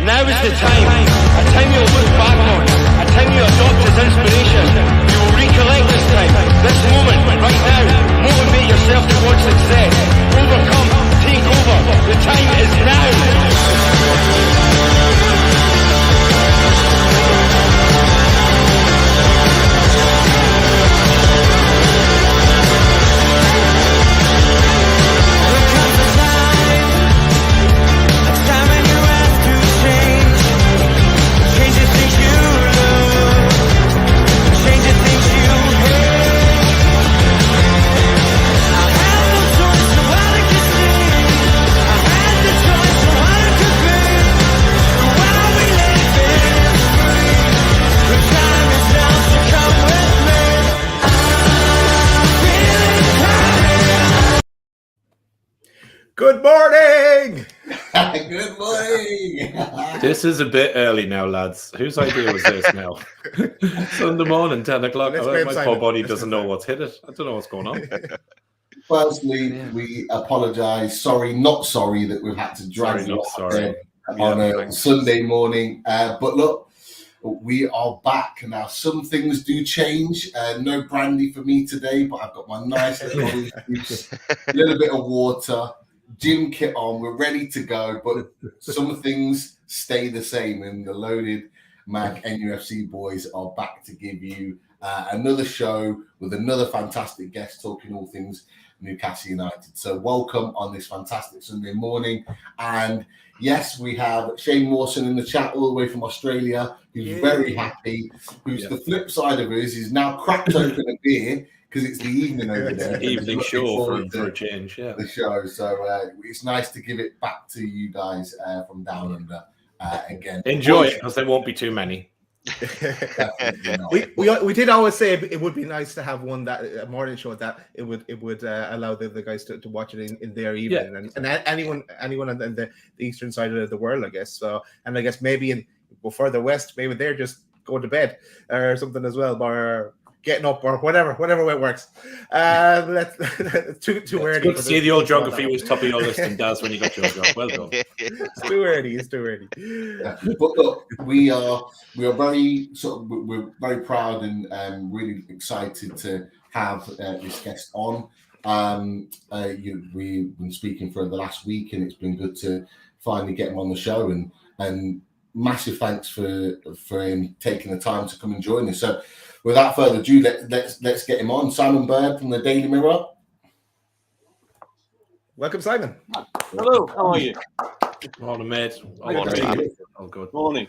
Now is the time, a time you'll look back on, a time you adopt as inspiration. You will recollect this time, this moment, right now. Motivate yourself towards success. Overcome, take over. The time is now. Good morning! Good morning! This is a bit early now, lads. Whose idea was this now? Sunday morning, 10 o'clock. My poor body doesn't know what's hit it. I don't know what's going on. Firstly, we apologise. Sorry, not sorry that we've had to drag you out there on a Sunday morning. But look, we are back. Now, some things do change. No brandy for me today, but I've got my nice little orange juice, a little bit of water, gym kit on. We're ready to go, but some things stay the same, and the loaded Mag NUFC boys are back to give you another show with another fantastic guest talking all things Newcastle United. So welcome on this fantastic Sunday morning. And yes, we have Shane Mawson in the chat all the way from Australia, who's very happy, who's the flip side of us, is now cracked open a beer because it's the evening over there. Evening show for a change, the show. So it's nice to give it back to you guys from down under again. Enjoy it, because there won't be too many. we did always say it would be nice to have one that a morning show that it would allow the guys to watch it in their evening, and anyone on the eastern side of the world, I guess. So, and I guess maybe go further west, maybe they're just going to bed or something as well, or getting up or whatever way it works. Let's too early. Good to see the old geography was top of your list, and Daz, when you got your job. Well done. It's too early. Yeah. But look, we are very we're very proud and really excited to have this guest on. We've been speaking for the last week, and it's been good to finally get him on the show. And massive thanks for him taking the time to come and join us. So, without further ado, let's get him on. Simon Bird from the Daily Mirror. Welcome, Simon. Hello, how are you? Morning, mate. Good morning.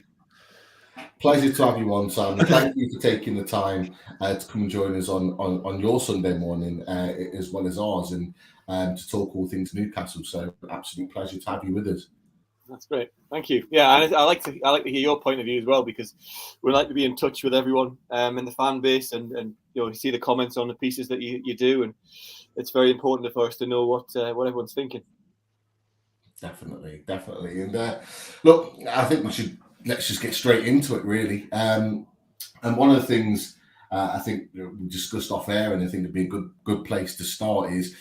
Pleasure to have you on, Simon. Thank you for taking the time to come and join us on your Sunday morning as well as ours, and to talk all things Newcastle. So, absolute pleasure to have you with us. That's great. Thank you. Yeah, and I like to hear your point of view as well, because we like to be in touch with everyone in the fan base, and see the comments on the pieces that you do, and it's very important for us to know what everyone's thinking. Definitely. And look, I think let's just get straight into it, really. And one of the things I think we discussed off air, and I think it'd be a good place to start, is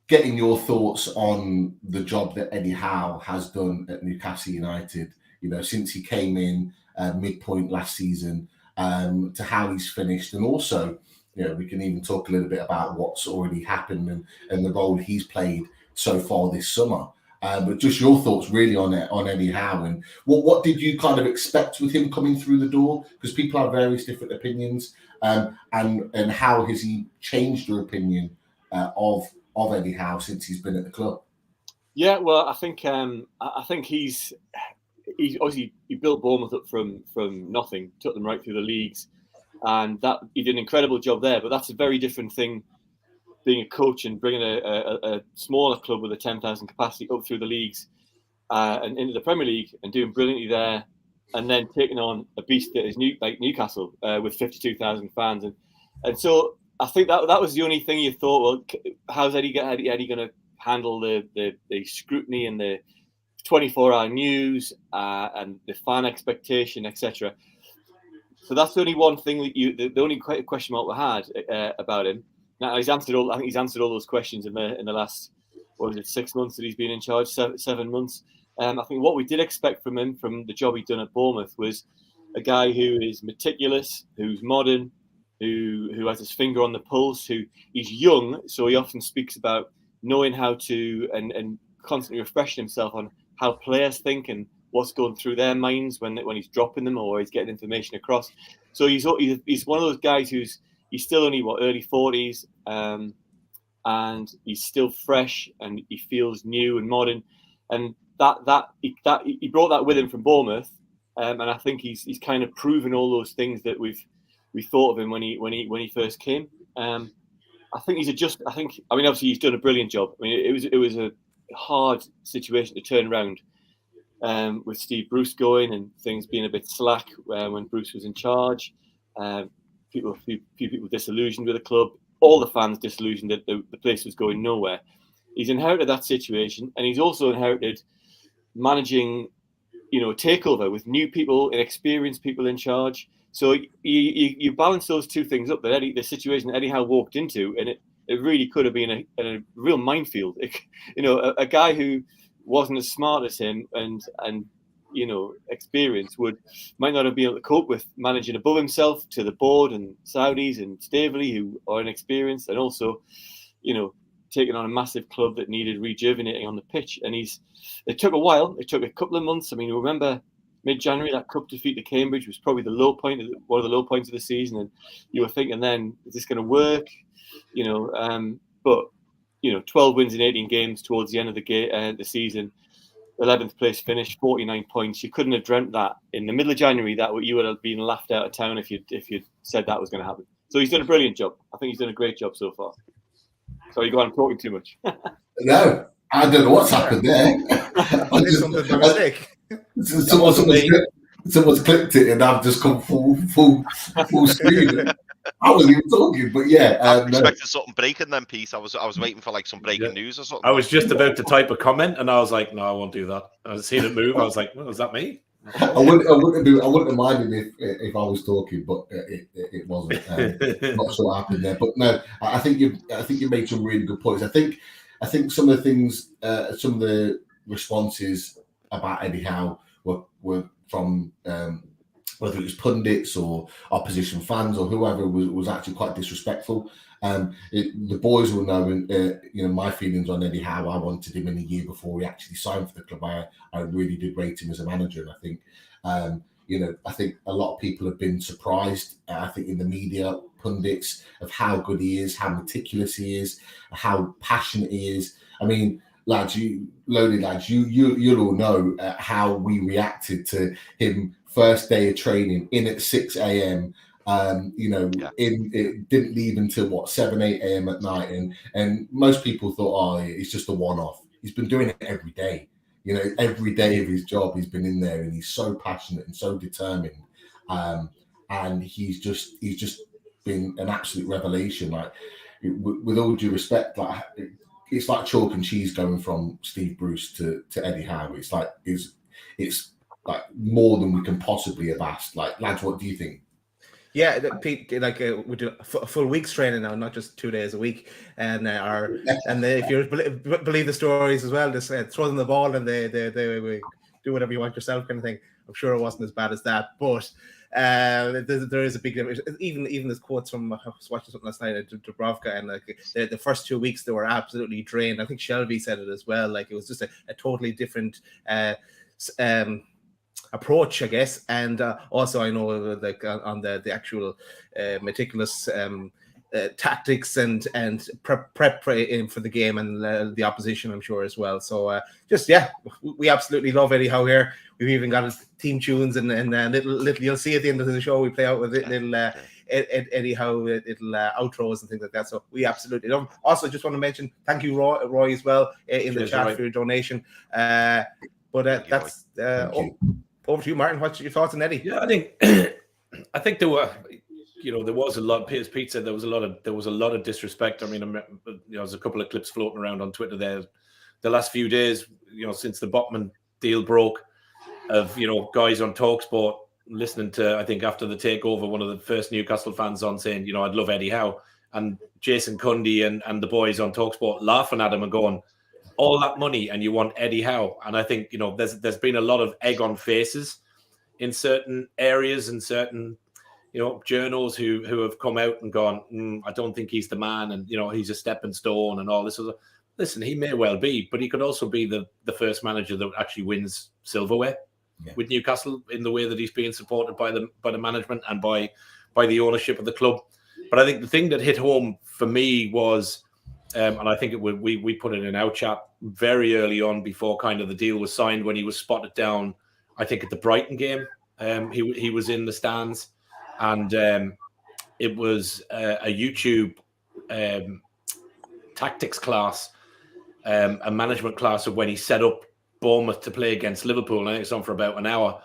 getting your thoughts on the job that Eddie Howe has done at Newcastle United, since he came in midpoint last season, to how he's finished. And also, we can even talk a little bit about what's already happened and the role he's played so far this summer. But just your thoughts really on Eddie Howe, and what did you kind of expect with him coming through the door? Because people have various different opinions, and how has he changed your opinion of Eddie Howe since he's been at the club? Yeah, well, I think he's obviously he built Bournemouth up from nothing, took them right through the leagues, and that he did an incredible job there. But that's a very different thing, being a coach and bringing a smaller club with a 10,000 capacity up through the leagues and into the Premier League and doing brilliantly there, and then taking on a beast that is like Newcastle with 52,000 fans, and so. I think that was the only thing you thought. Well, how's Eddie going to handle the scrutiny and the 24-hour news and the fan expectation, etc. So that's the only one thing that the only question mark we had about him. Now he's answered all. I think he's answered all those questions in the last 6 months that he's been in charge, 7 months. I think what we did expect from him, from the job he'd done at Bournemouth, was a guy who is meticulous, who's modern, who has his finger on the pulse, who he's young, so he often speaks about knowing how to and constantly refreshing himself on how players think and what's going through their minds when he's dropping them or he's getting information across. So he's one of those guys he's still only early 40s, and he's still fresh and he feels new and modern, and he brought that with him from Bournemouth, and I think he's kind of proven all those things that we thought of him when he first came. I think obviously he's done a brilliant job. I mean, it was a hard situation to turn around, with Steve Bruce going and things being a bit slack when Bruce was in charge. Few people disillusioned with the club. All the fans disillusioned that the place was going nowhere. He's inherited that situation, and he's also inherited managing, a takeover with new people, inexperienced people in charge. So you balance those two things up. That the situation that Eddie Howe walked into, and it really could have been a real minefield. A guy who wasn't as smart as him and experienced might not have been able to cope with managing above himself to the board and Saudis and Staveley, who are inexperienced, and also taking on a massive club that needed rejuvenating on the pitch. And it took a while. It took a couple of months. I mean, remember mid-January, that cup defeat to Cambridge was probably one of the low points of the season, and you were thinking then, is this going to work? But 12 wins in 18 games towards the end of the season, 11th place finish, 49 points. You couldn't have dreamt that in the middle of January that you would have been laughed out of town if you'd said that was going to happen. So he's done a brilliant job. I think he's done a great job so far. Sorry, I'm talking too much. No, I don't know what's happened there. I did something by mistake. Someone's clipped it and I've just come full screen. I wasn't even talking, but yeah. I expected something breaking then, Pete. I was waiting for some breaking news or something. I was just about to type a comment and I was like, no, I won't do that. I was seeing it move. I was like, well, is that me? I wouldn't have minded if I was talking, but it wasn't. Not sure what happened there. But no, I think you made some really good points. I think some of the things, some of the responses about Eddie Howe were from whether it was pundits or opposition fans or whoever was actually quite disrespectful. The boys will know, my feelings on Eddie Howe. I wanted him in a year before he actually signed for the club. I really did rate him as a manager, and I think, I think a lot of people have been surprised. I think in the media, pundits, of how good he is, how meticulous he is, how passionate he is. I mean, lads, you'll all know how we reacted to him first day of training in at 6 a.m. It didn't leave until 7, 8 a.m. at night, and most people thought, it's just a one-off. He's been doing it every day. Every day of his job, he's been in there, and he's so passionate and so determined. And he's just been an absolute revelation. Like, with all due respect, it's like chalk and cheese going from Steve Bruce to Eddie Howe. It's like more than we can possibly have asked. Like, lads, what do you think? Yeah, Pete, we do a full week's training now, not just 2 days a week. And if you believe the stories as well, just throw them the ball and they do whatever you want yourself, kind of thing. I'm sure it wasn't as bad as that, but there is a big difference. Even this quotes from, I was watching something last night at Dubrovka, and the first 2 weeks they were absolutely drained. I think Shelby said it as well. Like, it was just a totally different approach, I guess. And also, I know on the actual meticulous tactics and prep for the game and the opposition, I'm sure, as well. So we absolutely love Eddie Howe here. We've even got his team tunes and little you'll see at the end of the show we play out with little Eddie Howe, little outros and things like that. So we absolutely love him. Also, just want to mention thank you Roy as well in the chat for your donation. That's over to you, Martin. What's your thoughts on Eddie? Yeah, I think there were, there was a lot. As Pete said, there was a lot of disrespect. I mean, there's a couple of clips floating around on Twitter there, the last few days, since the Botman deal broke, of guys on TalkSport listening to, I think after the takeover, one of the first Newcastle fans on saying, I'd love Eddie Howe, and Jason Cundy and the boys on TalkSport laughing at him and going, all that money and you want Eddie Howe. And I think, there's been a lot of egg on faces in certain areas and certain, journals who have come out and gone, I don't think he's the man. And, he's a stepping stone and all this. Listen, he may well be, but he could also be the first manager that actually wins silverware with Newcastle in the way that he's being supported by the management and by the ownership of the club. But I think the thing that hit home for me was, and I think we put it in our chat very early on before kind of the deal was signed, when he was spotted down, I think at the Brighton game. He was in the stands, and it was a YouTube tactics class, a management class of when he set up Bournemouth to play against Liverpool. And it's on for about an hour.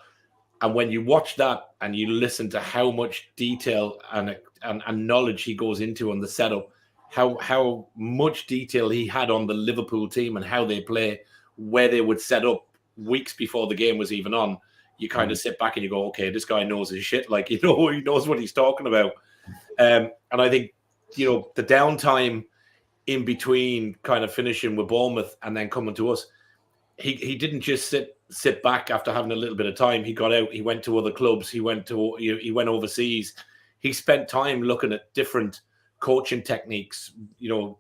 And when you watch that and you listen to how much detail and knowledge he goes into on the setup, how much detail he had on the Liverpool team and how they play, where they would set up weeks before the game was even on, you kind of sit back and you go, okay, this guy knows his shit. Like, he knows what he's talking about. And I think, the downtime in between kind of finishing with Bournemouth and then coming to us, he didn't just sit back after having a little bit of time. He got out, he went to other clubs, he went overseas. He spent time looking at different coaching techniques,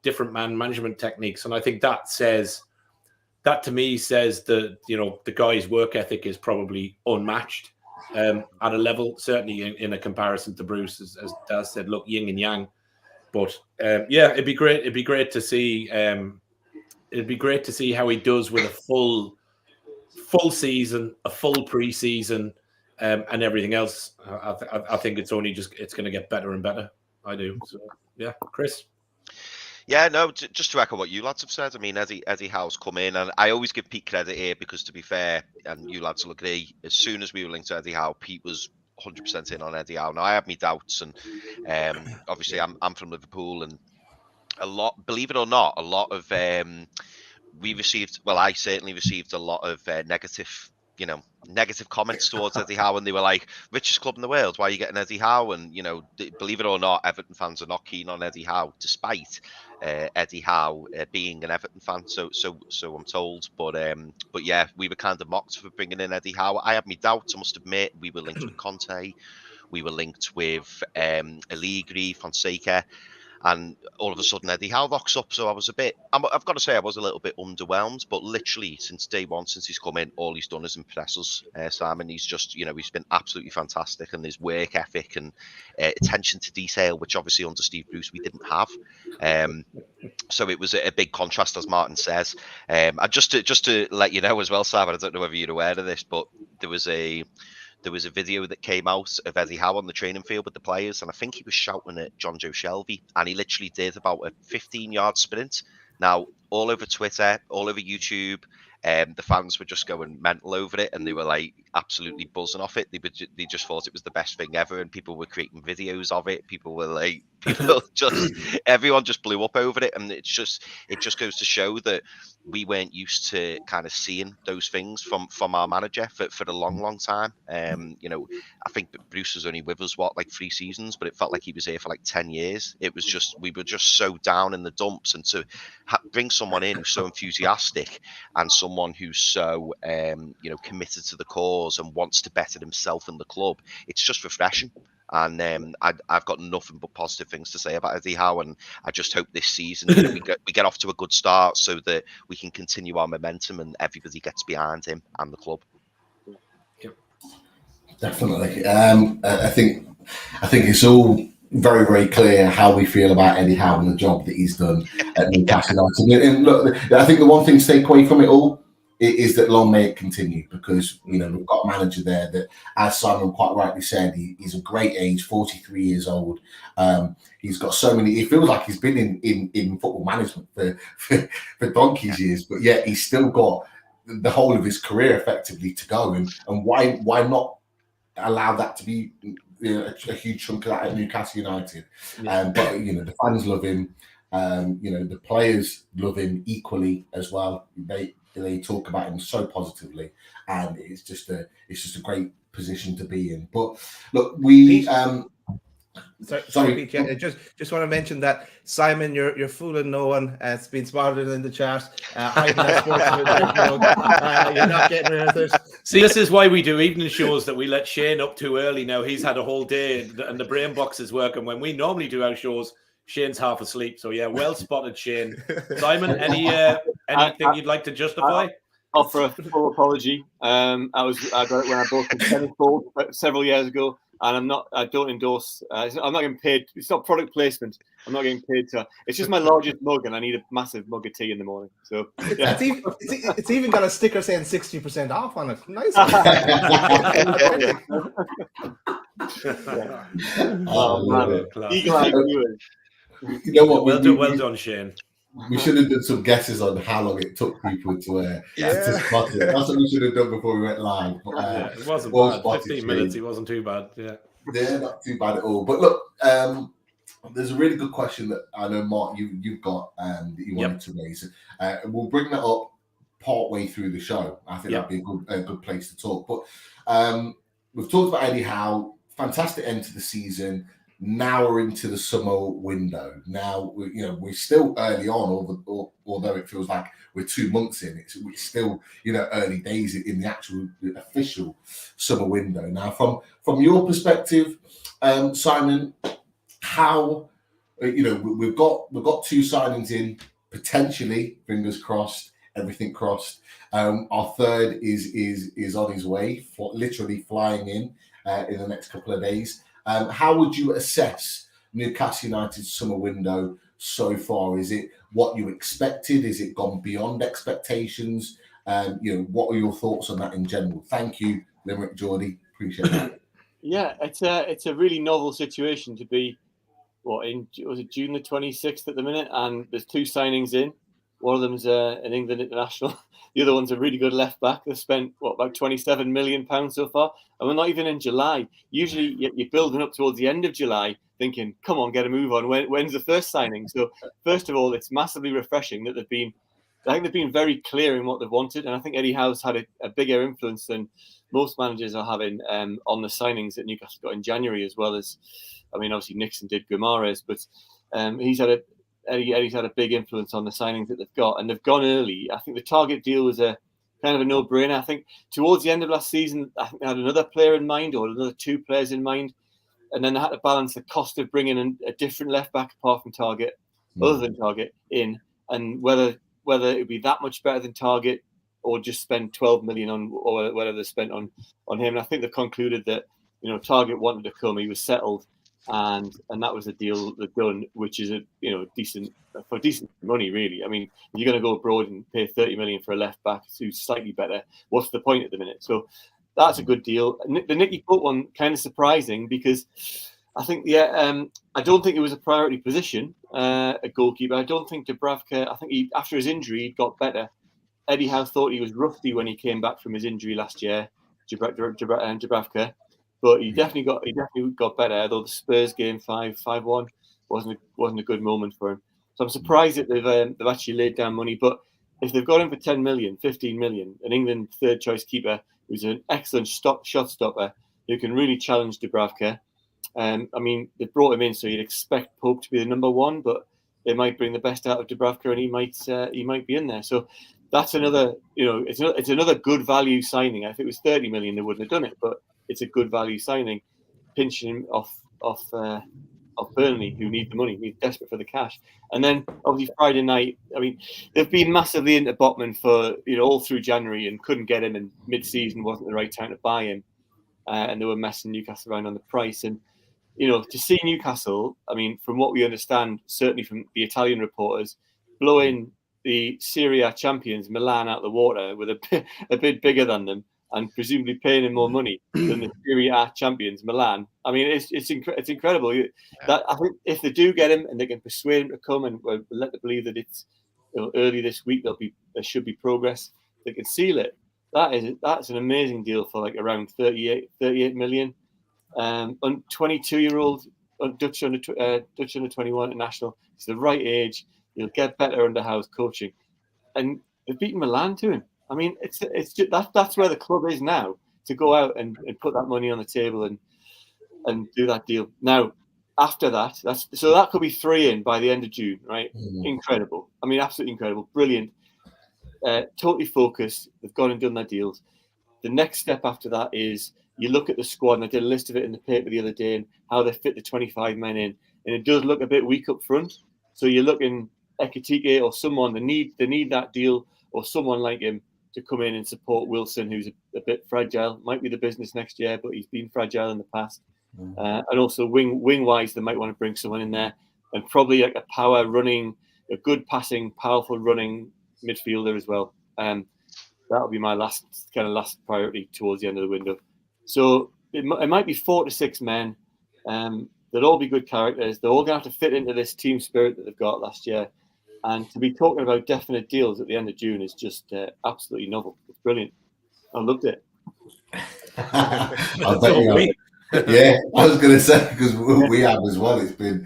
different man management techniques. And I think that to me says that, the guy's work ethic is probably unmatched at a level, certainly in a comparison to Bruce, as Daz said, look, yin and yang. But it'd be great. It'd be great to see. It'd be great to see how he does with a full season, a full pre-season, and everything else. I think it's going to get better and better. I do. So, yeah, Chris. Yeah, no, just to echo what you lads have said. I mean, Eddie Howe's come in, and I always give Pete credit here because, to be fair, and you lads will agree, as soon as we were linked to Eddie Howe, Pete was 100% in on Eddie Howe. Now, I have my doubts, and obviously I'm from Liverpool, and believe it or not, a lot of I certainly received a lot of negative comments towards Eddie Howe, and they were like, richest club in the world, why are you getting Eddie Howe? And, believe it or not, Everton fans are not keen on Eddie Howe, despite Eddie Howe being an Everton fan, so I'm told. But yeah, we were kind of mocked for bringing in Eddie Howe. I had my doubts, I must admit. We were linked with Conte, we were linked with Allegri, Fonseca, and all of a sudden Eddie Howe rocks up. So I've got to say I was a little bit underwhelmed, but literally since day one, since he's come in, all he's done is impress us, Simon. He's just, he's been absolutely fantastic, and his work ethic and attention to detail, which obviously under Steve Bruce we didn't have. So it was a big contrast, as Martin says. And just to let you know as well, Simon, I don't know whether you're aware of this, but there was a video that came out of Eddie Howe on the training field with the players, and I think he was shouting at John Joe Shelby, and he literally did about a 15-yard sprint. Now, all over Twitter, all over YouTube, the fans were just going mental over it, and they were like absolutely buzzing off it. They just thought it was the best thing ever, and people were creating videos of it. Everyone just blew up over it, and it just goes to show that we weren't used to kind of seeing those things from our manager for a long time. I think that Bruce was only with us like 3 seasons, but it felt like he was here for like 10 years. It was just, we were just so down in the dumps, and to bring someone in who's so enthusiastic and someone who's so committed to the cause and wants to better himself in the club, it's just refreshing. And I've got nothing but positive things to say about Eddie Howe, and I just hope this season we get off to a good start so that we can continue our momentum and everybody gets behind him and the club. Definitely. I think it's all very, very clear how we feel about Eddie Howe and the job that he's done at Newcastle United. And look, I think the one thing to take away from it all is that long may it continue, because we've got a manager there that, as Simon quite rightly said, he's a great age, 43 years old. He's got so many. It feels like he's been in football management for donkey's years, but yet he's still got the whole of his career effectively to go. And why not allow that to be a huge chunk of that at Newcastle United? But the fans love him. The players love him equally as well. They talk about him so positively, and it's just a great position to be in. But look, Sorry, Pete. Yeah, just want to mention that Simon, you're fooling no one. It's been spotted in the chat. Hiding that sports mug. You're not getting rid of it. See, this is why we do evening shows that we let Shane up too early. Now he's had a whole day and the brain box is working. When we normally do our shows, Shane's half asleep. So yeah, well spotted, Shane. Simon, anything you'd like to justify? Offer a full apology. I got it when I bought the tennis ball several years ago, and I don't endorse. I'm not getting paid. It's not product placement. I'm not getting paid to. It's just my largest mug, and I need a massive mug of tea in the morning. So yeah. It's even got a sticker saying 60% off on it. Nice. Oh man, eagle-eyed viewers. You know what? Well done, Shane. We should have done some guesses on how long it took people to spot it. That's what we should have done before we went live. But, it wasn't bad. 15 minutes, it wasn't too bad. Yeah, not too bad at all. But look, there's a really good question that I know, Mark, you've got that you wanted to raise. We'll bring that up partway through the show. I think that'd be a good place to talk. But we've talked about Eddie Howe. Fantastic end to the season. Now we're into the summer window. Now we're still early on, although it feels like we're 2 months in. We're still early days in the actual official summer window. Now, from your perspective, Simon, how we've got 2 signings in potentially. Fingers crossed, everything crossed. Our third is on his way, literally flying in the next couple of days. How would you assess Newcastle United's summer window so far? Is it what you expected? Is it gone beyond expectations? What are your thoughts on that in general? Thank you, Limerick Geordie. Appreciate that. Yeah, it's a really novel situation to be. Was it June the 26th at the minute? And there's 2 signings in. One of them's an England international. The other one's a really good left back. They've spent about £27 million so far, and we're not even in July. Usually, you're building up towards the end of July, thinking, "Come on, get a move on." When's the first signing? So, first of all, it's massively refreshing that they've been very clear in what they've wanted, and I think Eddie Howe's had a bigger influence than most managers are having on the signings that Newcastle got in January, as well as, obviously Nixon did Guimaraes, but Eddie's had a big influence on the signings that they've got, and they've gone early. I think the Target deal was a kind of a no-brainer. I think towards the end of last season, I think they had another player in mind, or another 2 players in mind, and then they had to balance the cost of bringing in a different left back apart from Target, other than Target, in, and whether it would be that much better than Target, or just spend 12 million on, or whatever they spent on him. And I think they concluded that Target wanted to come, he was settled. And that was a deal they've done, which is decent money, really. I mean, if you're going to go abroad and pay 30 million for a left back who's slightly better, what's the point at the minute? So that's a good deal. The Nicky Pope one, kind of surprising, because I think I don't think it was a priority position, a goalkeeper. I don't think Dubravka. I think after his injury, he got better. Eddie Howe thought he was rusty when he came back from his injury last year, Dubravka. But he definitely got better. Although the Spurs game 5-1 wasn't a good moment for him. So I'm surprised that they've actually laid down money. But if they've got him for 10 million, 15 million, an England third choice keeper who's an excellent shot stopper who can really challenge Dubravka. They brought him in, so you'd expect Pope to be the number 1, but they might bring the best out of Dubravka, and he might be in there. So that's another, it's another good value signing. If it was 30 million, they wouldn't have done it, but it's a good value signing, pinching him off Burnley, who need the money, he's desperate for the cash. And then obviously Friday night, they've been massively into Botman for all through January and couldn't get him, and mid-season wasn't the right time to buy him, and they were messing Newcastle around on the price. And to see Newcastle, from what we understand, certainly from the Italian reporters, blowing the Serie A champions Milan out the water with a bit bigger than them, and presumably paying him more money than the Serie A champions Milan. It's incredible. That I think if they do get him and they can persuade him to come, and we'll let them believe that it's early this week, there should be progress. They can seal it. That's an amazing deal for like around 38 million. 22-year-old Dutch under 21 international. It's the right age. He'll get better under Howe's coaching, and they've beaten Milan to him. It's just, that's where the club is now, to go out and put that money on the table and do that deal. Now, after that, that could be 3 in by the end of June, right? Incredible. I mean, absolutely incredible, brilliant. Totally focused. They've gone and done their deals. The next step after that is you look at the squad, and I did a list of it in the paper the other day, and how they fit the 25 men in, and it does look a bit weak up front. So you're looking Ekitike or someone. They need that deal, or someone like him to come in and support Wilson, who's a bit fragile. Might be the business next year, but he's been fragile in the past. And also wing wise, they might want to bring someone in there, and probably like a power running, a good passing, powerful running midfielder as well. That'll be my last priority towards the end of the window. So it might be 4 to 6 men. They'll all be good characters. They're all going to have to fit into this team spirit that they've got last year. And to be talking about definite deals at the end of June is just absolutely novel. It's brilliant. I loved it. I bet you have. Yeah, I was going to say, because we have as well. It's been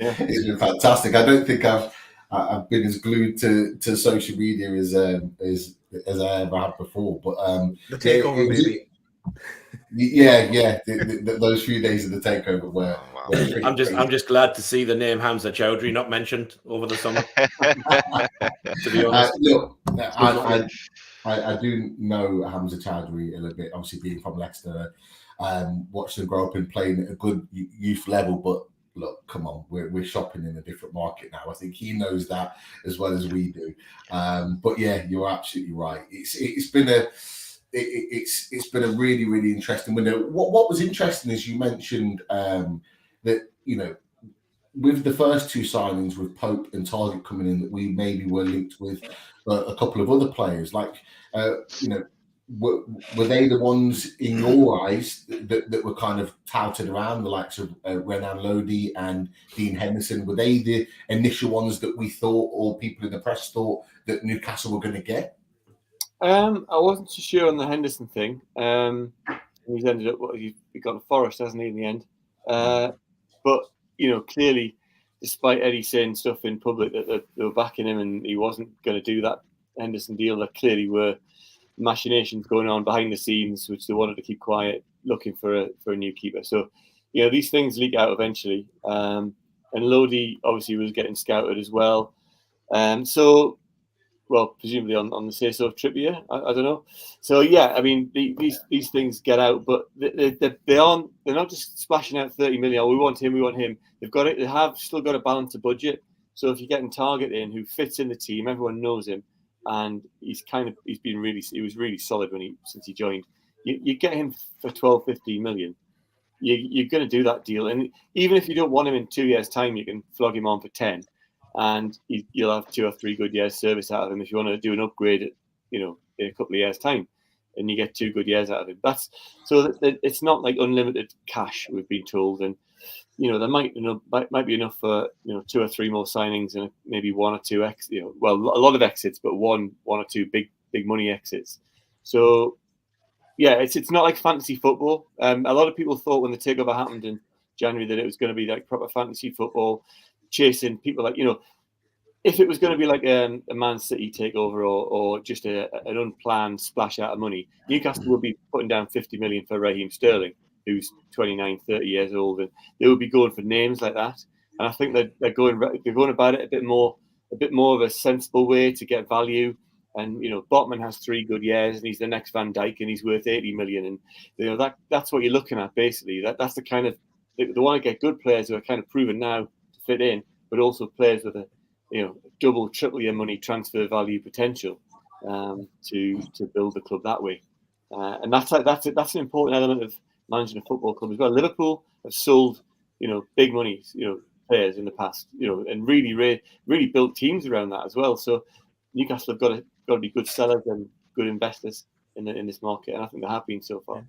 fantastic. I don't think I've been as glued to social media as I ever have before. But the takeover, maybe. Yeah. Those few days of the takeover were I'm just glad to see the name Hamza Chowdhury not mentioned over the summer. To be honest, look, I do know Hamza Chowdhury a little bit. Obviously, being from Leicester, watched him grow up and playing at a good youth level. But look, come on, we're shopping in a different market now. I think he knows that as well as we do. But yeah, you're absolutely right. It's been a really, really interesting window. What was interesting is you mentioned that, with the first 2 signings with Pope and Target coming in, that we maybe were linked with a couple of other players. Like, were they the ones in your eyes that were kind of touted around, the likes of Renan Lodi and Dean Henderson? Were they the initial ones that we thought, or people in the press thought, that Newcastle were going to get? I wasn't too sure on the Henderson thing. He's ended up he got a Forest, hasn't he, in the end? But clearly, despite Eddie saying stuff in public that they were backing him and he wasn't going to do that Henderson deal, there clearly were machinations going on behind the scenes, which they wanted to keep quiet, looking for a new keeper. So, these things leak out eventually. And Lodi obviously was getting scouted as well. Well, presumably on the say-so of Trippier, I don't know. So yeah, I mean these things get out, but they're not just splashing out 30 million. Oh, we want him. They have still got to balance the budget. So if you're getting Target in, who fits in the team, everyone knows him, and he was really solid since he joined. You get him for 12, 15 million. You're going to do that deal, and even if you don't want him in 2 years' time, you can flog him on for 10. And you'll have 2 or 3 good years service out of him if you want to do an upgrade, in a couple of years' time, and you get 2 good years out of him. It's not like unlimited cash, we've been told, and there might be enough for 2 or 3 more signings and maybe 1 or 2 a lot of exits, but one or 2 big money exits. So yeah, it's not like fantasy football. A lot of people thought when the takeover happened in January that it was going to be like proper fantasy football, chasing people, like if it was going to be like a Man City takeover or just an unplanned splash out of money, Newcastle would be putting down 50 million for Raheem Sterling, who's 29, 30 years old, and they would be going for names like that. And I think they're going about it a bit more of a sensible way to get value. And Botman has 3 good years, and he's the next Van Dijk, and he's worth 80 million. And that's what you're looking at basically. That's the kind of, they want to get good players who are kind of proven now fit in, but also players with a double, triple year money transfer value potential to build the club that way. And that's an important element of managing a football club as well. Liverpool have sold big money players in the past, and really built teams around that as well. So Newcastle have got to be good sellers and good investors in this market, and I think they have been so far.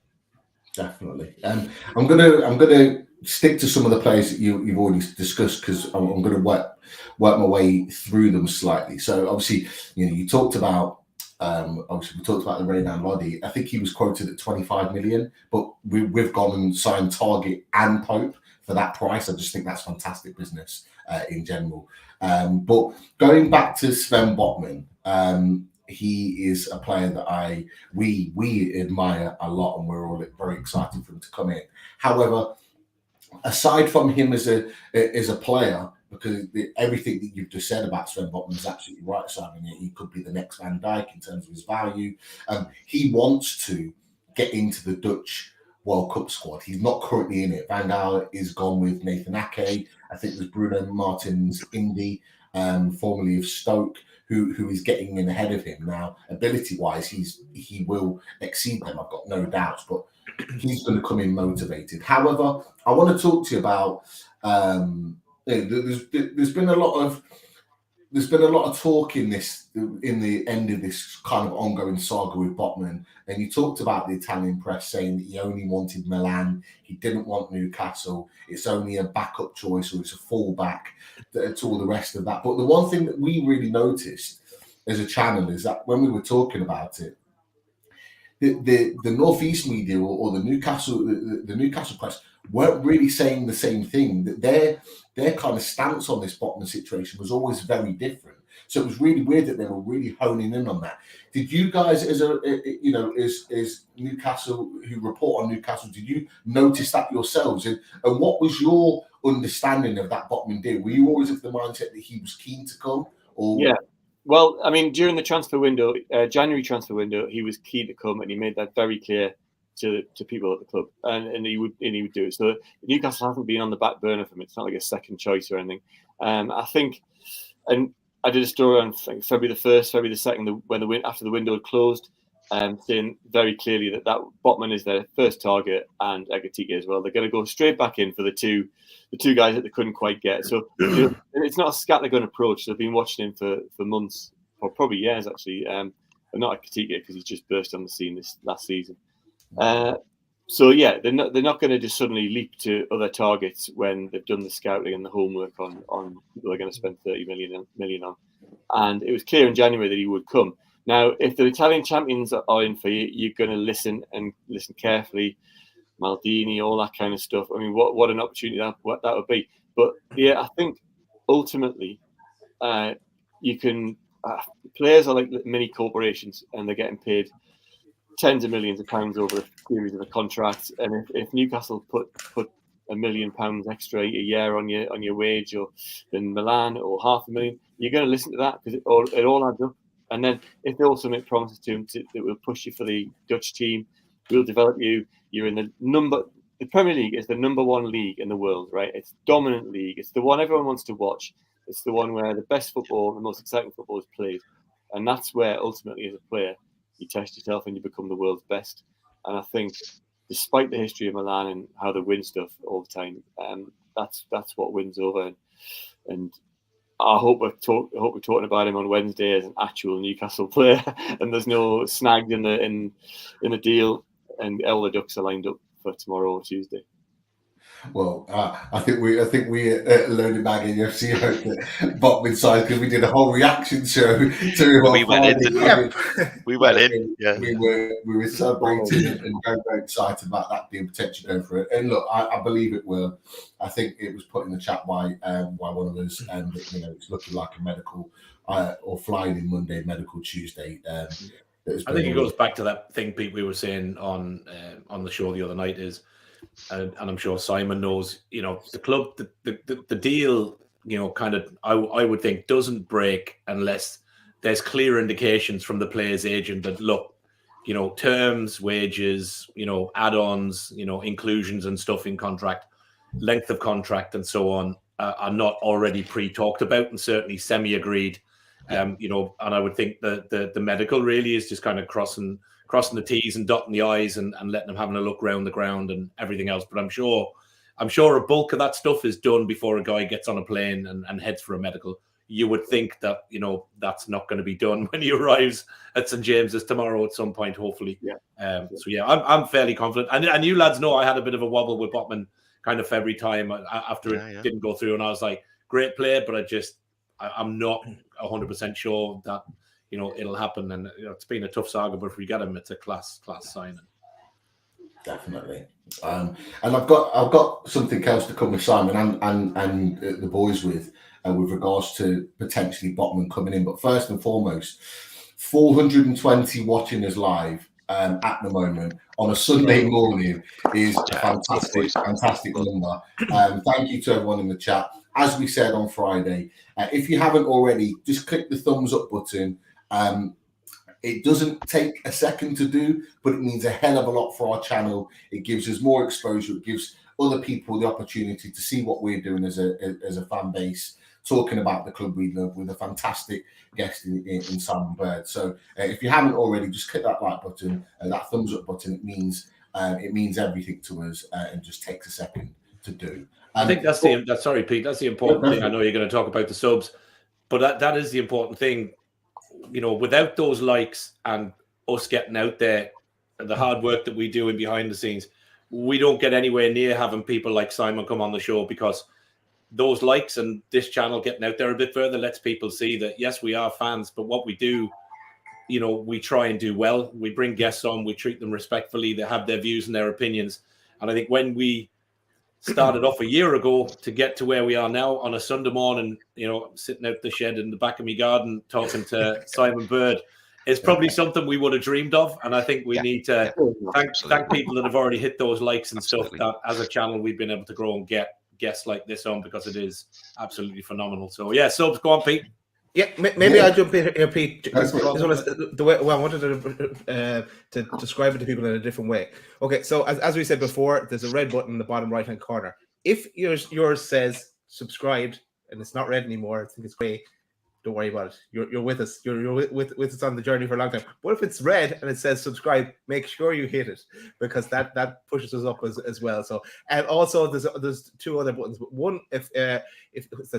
Definitely. I'm gonna stick to some of the players that you've already discussed, because I'm going to work my way through them slightly. So obviously, you talked about the Renan Lodi. I think he was quoted at 25 million, but we've gone and signed Target and Pope for that price. I just think that's fantastic business in general. But going back to Sven Botman, he is a player that we admire a lot, and we're all very excited for him to come in. However, aside from him as a player, because everything that you've just said about Sven Botman is absolutely right, Simon. He could be the next Van Dijk in terms of his value. He wants to get into the Dutch World Cup squad. He's not currently in it. Van Gaal is gone with Nathan Ake. I think there's Bruno Martins Indy, formerly of Stoke, who is getting in ahead of him now. Ability-wise, he will exceed them. I've got no doubts, but he's going to come in motivated. However, I want to talk to you about. There's been a lot of talk in the end of this kind of ongoing saga with Botman, and you talked about the Italian press saying that he only wanted Milan, he didn't want Newcastle, it's only a backup choice or it's a fallback to all the rest of that. But the one thing that we really noticed as a channel is that when we were talking about it, the Northeast media or the Newcastle press weren't really saying the same thing. That their kind of stance on this Botman situation was always very different. So it was really weird that they were really honing in on that. Did you guys, as Newcastle, who report on Newcastle, did you notice that yourselves? And what was your understanding of that Botman deal? Were you always of the mindset that he was keen to come? Or yeah. Well, I mean, during the transfer window, January transfer window, he was keen to come, and he made that very clear to people at the club, and he would do it. So Newcastle hasn't been on the back burner for him. It's not like a second choice or anything. I think, and I did a story on February the 1st, February the 2nd, after the window had closed, saying very clearly that Botman is their first target, and Ekitike as well. They're going to go straight back in for the two guys that they couldn't quite get. So it's not a scattergun approach. They've been watching him for months, or probably years actually. But not Ekitike because he's just burst on the scene this last season. So yeah, they're not going to just suddenly leap to other targets when they've done the scouting and the homework on people they're going to spend 30 million on. And it was clear in January that he would come. Now, if the Italian champions are in for you, you're going to listen carefully. Maldini, all that kind of stuff. I mean, what an opportunity that would be. But yeah, I think ultimately, you can. Players are like mini corporations, and they're getting paid tens of millions of pounds over a series of a contract. And if Newcastle put £1 million extra a year on your wage, or in Milan, or $500,000, you're going to listen to that because it all adds up. And then if they also make promises to him that will push you for the Dutch team, we'll develop you. You're in the Premier League is the number one league in the world, right? It's dominant league. It's the one everyone wants to watch. It's the one where the best football, the most exciting football is played. And that's where ultimately as a player, you test yourself and you become the world's best. And I think despite the history of Milan and how they win stuff all the time, that's what wins over. And I hope we're talking about him on Wednesday as an actual Newcastle player, and there's no snags in the deal, and all the ducks are lined up for tomorrow or Tuesday. Well, I think we Loaded Mag NUFC hope that Botman side, because we did a whole reaction show to him. We went in, didn't we? We went in. Yeah. We were celebrating and very, very excited about that being potentially going for it. And look, I believe it will. I think it was put in the chat by one of us, and it's looking like a medical or flying in Monday, medical Tuesday. I think it goes back to that thing, Pete, we were saying on the show the other night is. And I'm sure Simon knows, the club, the deal, kind of, I would think doesn't break unless there's clear indications from the player's agent that, look, terms, wages, add-ons, inclusions and stuff in contract, length of contract and so on are not already pre-talked about and certainly semi-agreed. And I would think that the medical really is just kind of crossing the T's and dotting the I's and letting them having a look around the ground and everything else. But I'm sure a bulk of that stuff is done before a guy gets on a plane and heads for a medical. You would think that, that's not going to be done when he arrives at St. James's tomorrow at some point, hopefully. Yeah. So yeah, I'm fairly confident. And you lads know I had a bit of a wobble with Botman kind of every time after it didn't go through. And I was like, great player, but I'm not 100% sure that, it'll happen, and it's been a tough saga. But if we get him, it's a class signing. Definitely. And I've got something else to come with Simon and the boys with regards to potentially Botman coming in. But first and foremost, 420 watching us live at the moment on a Sunday morning is a fantastic number. Thank you to everyone in the chat. As we said on Friday, if you haven't already, just click the thumbs up button. It doesn't take a second to do, but it means a hell of a lot for our channel. It gives us more exposure. It gives other people the opportunity to see what we're doing as a fan base, talking about the club we love with a fantastic guest in Simon Bird. So if you haven't already, just click that like button, that thumbs up button. It means everything to us, and just takes a second to do. I think sorry, Pete, that's the important thing. I know you're going to talk about the subs, but that is the important thing. You know, without those likes and us getting out there and the hard work that we do in behind the scenes, we don't get anywhere near having people like Simon come on the show, because those likes and this channel getting out there a bit further lets people see that, yes, we are fans, but what we do, you know, we try and do well. We bring guests on, we treat them respectfully, they have their views and their opinions. And I think when we started off a year ago to get to where we are now on a Sunday morning, you know, sitting out the shed in the back of my garden talking to Simon Bird, is probably something we would have dreamed of. And I think we need to thank people that have already hit those likes and stuff, that as a channel we've been able to grow and get guests like this on, because it is absolutely phenomenal. So yeah, subs, go on, Pete. Yeah, maybe I'll jump in here, Pete. The way, I wanted to describe it to people in a different way. Okay, so as we said before, there's a red button in the bottom right-hand corner. If yours says subscribed and it's not red anymore, I think it's gray, don't worry about it. You're with us. You're with us on the journey for a long time. But if it's red and it says subscribe, make sure you hit it, because that pushes us up as well. So, and also there's two other buttons. One, if that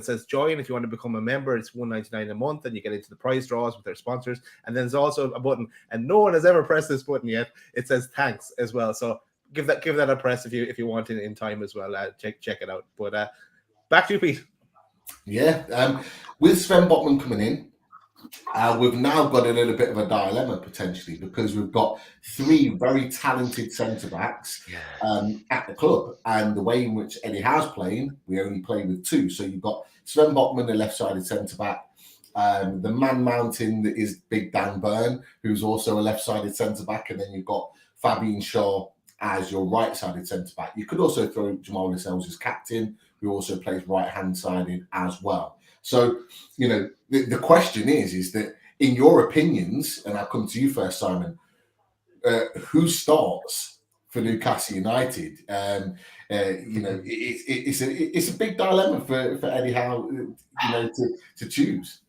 says join, if you want to become a member, it's $1.99 a month, and you get into the prize draws with their sponsors. And then there's also a button, and no one has ever pressed this button yet. It says thanks as well. So give that a press if you want it in time as well. Check it out. But back to you, Pete. Yeah, with Sven Botman coming in, we've now got a little bit of a dilemma potentially, because we've got three very talented centre-backs at the club, and the way in which Eddie Howe's playing, we only play with two. So you've got Sven Botman, the left-sided centre-back, the man mountain that is Big Dan Burn, who's also a left-sided centre-back, and then you've got Fabian Shaw as your right-sided centre-back. You could also throw Jamal Lascelles as captain, who also plays right-hand sided as well. So, you know, the question is that in your opinions, and I'll come to you first, Simon, who starts for Newcastle United? You know, it's a big dilemma for Eddie Howe, you know, to choose.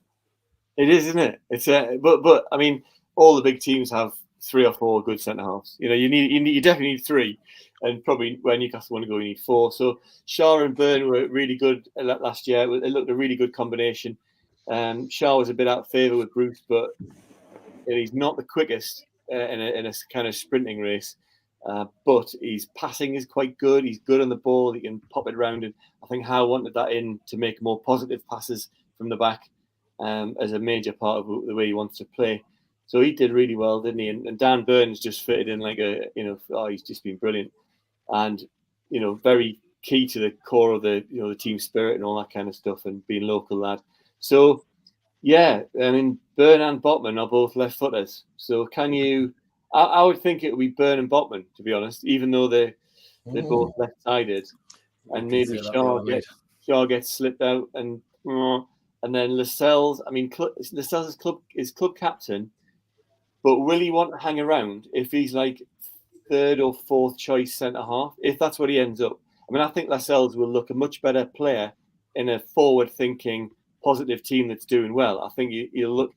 It is, isn't it? It's but I mean, all the big teams have 3 or 4 good centre halves. You know, you definitely need 3. And probably where Newcastle want to go, you need 4. So Shaw and Byrne were really good last year. It looked a really good combination. Shaw was a bit out of favour with Bruce, but he's not the quickest in a kind of sprinting race. But his passing is quite good. He's good on the ball. He can pop it around. And I think Howe wanted that in to make more positive passes from the back as a major part of the way he wants to play. So he did really well, didn't he? And Dan Burns just fitted in like he's just been brilliant. And, you know, very key to the core of the team spirit and all that kind of stuff, and being local lad. So, yeah, I mean, Byrne and Botman are both left footers. So can you, I would think it would be Byrne and Botman, to be honest, even though they're both left sided. And maybe Shaw gets slipped out, and then Lascelles, I mean, Lascelles is club captain, but will he want to hang around if he's like 3rd or 4th choice centre half, if that's what he ends up? I mean, I think Lascelles will look a much better player in a forward-thinking, positive team that's doing well. I think he'll look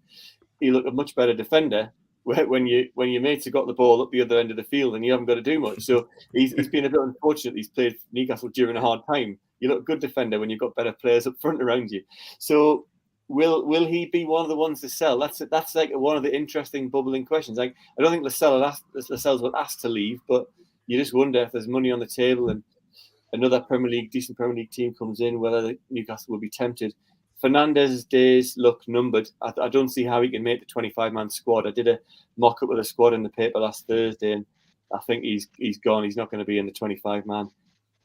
a much better defender when your mates have got the ball up the other end of the field and you haven't got to do much. So he's been a bit unfortunate. He's played Newcastle during a hard time. You look a good defender when you've got better players up front around you. So will he be one of the ones to sell? That's like one of the interesting bubbling questions. Like, I don't think Lascelles will ask to leave, but you just wonder if there's money on the table and another decent Premier League team comes in, whether Newcastle will be tempted. Fernandez's days look numbered. I don't see how he can make the 25-man squad. I did a mock-up of the squad in the paper last Thursday, and I think he's gone. He's not going to be in the 25-man.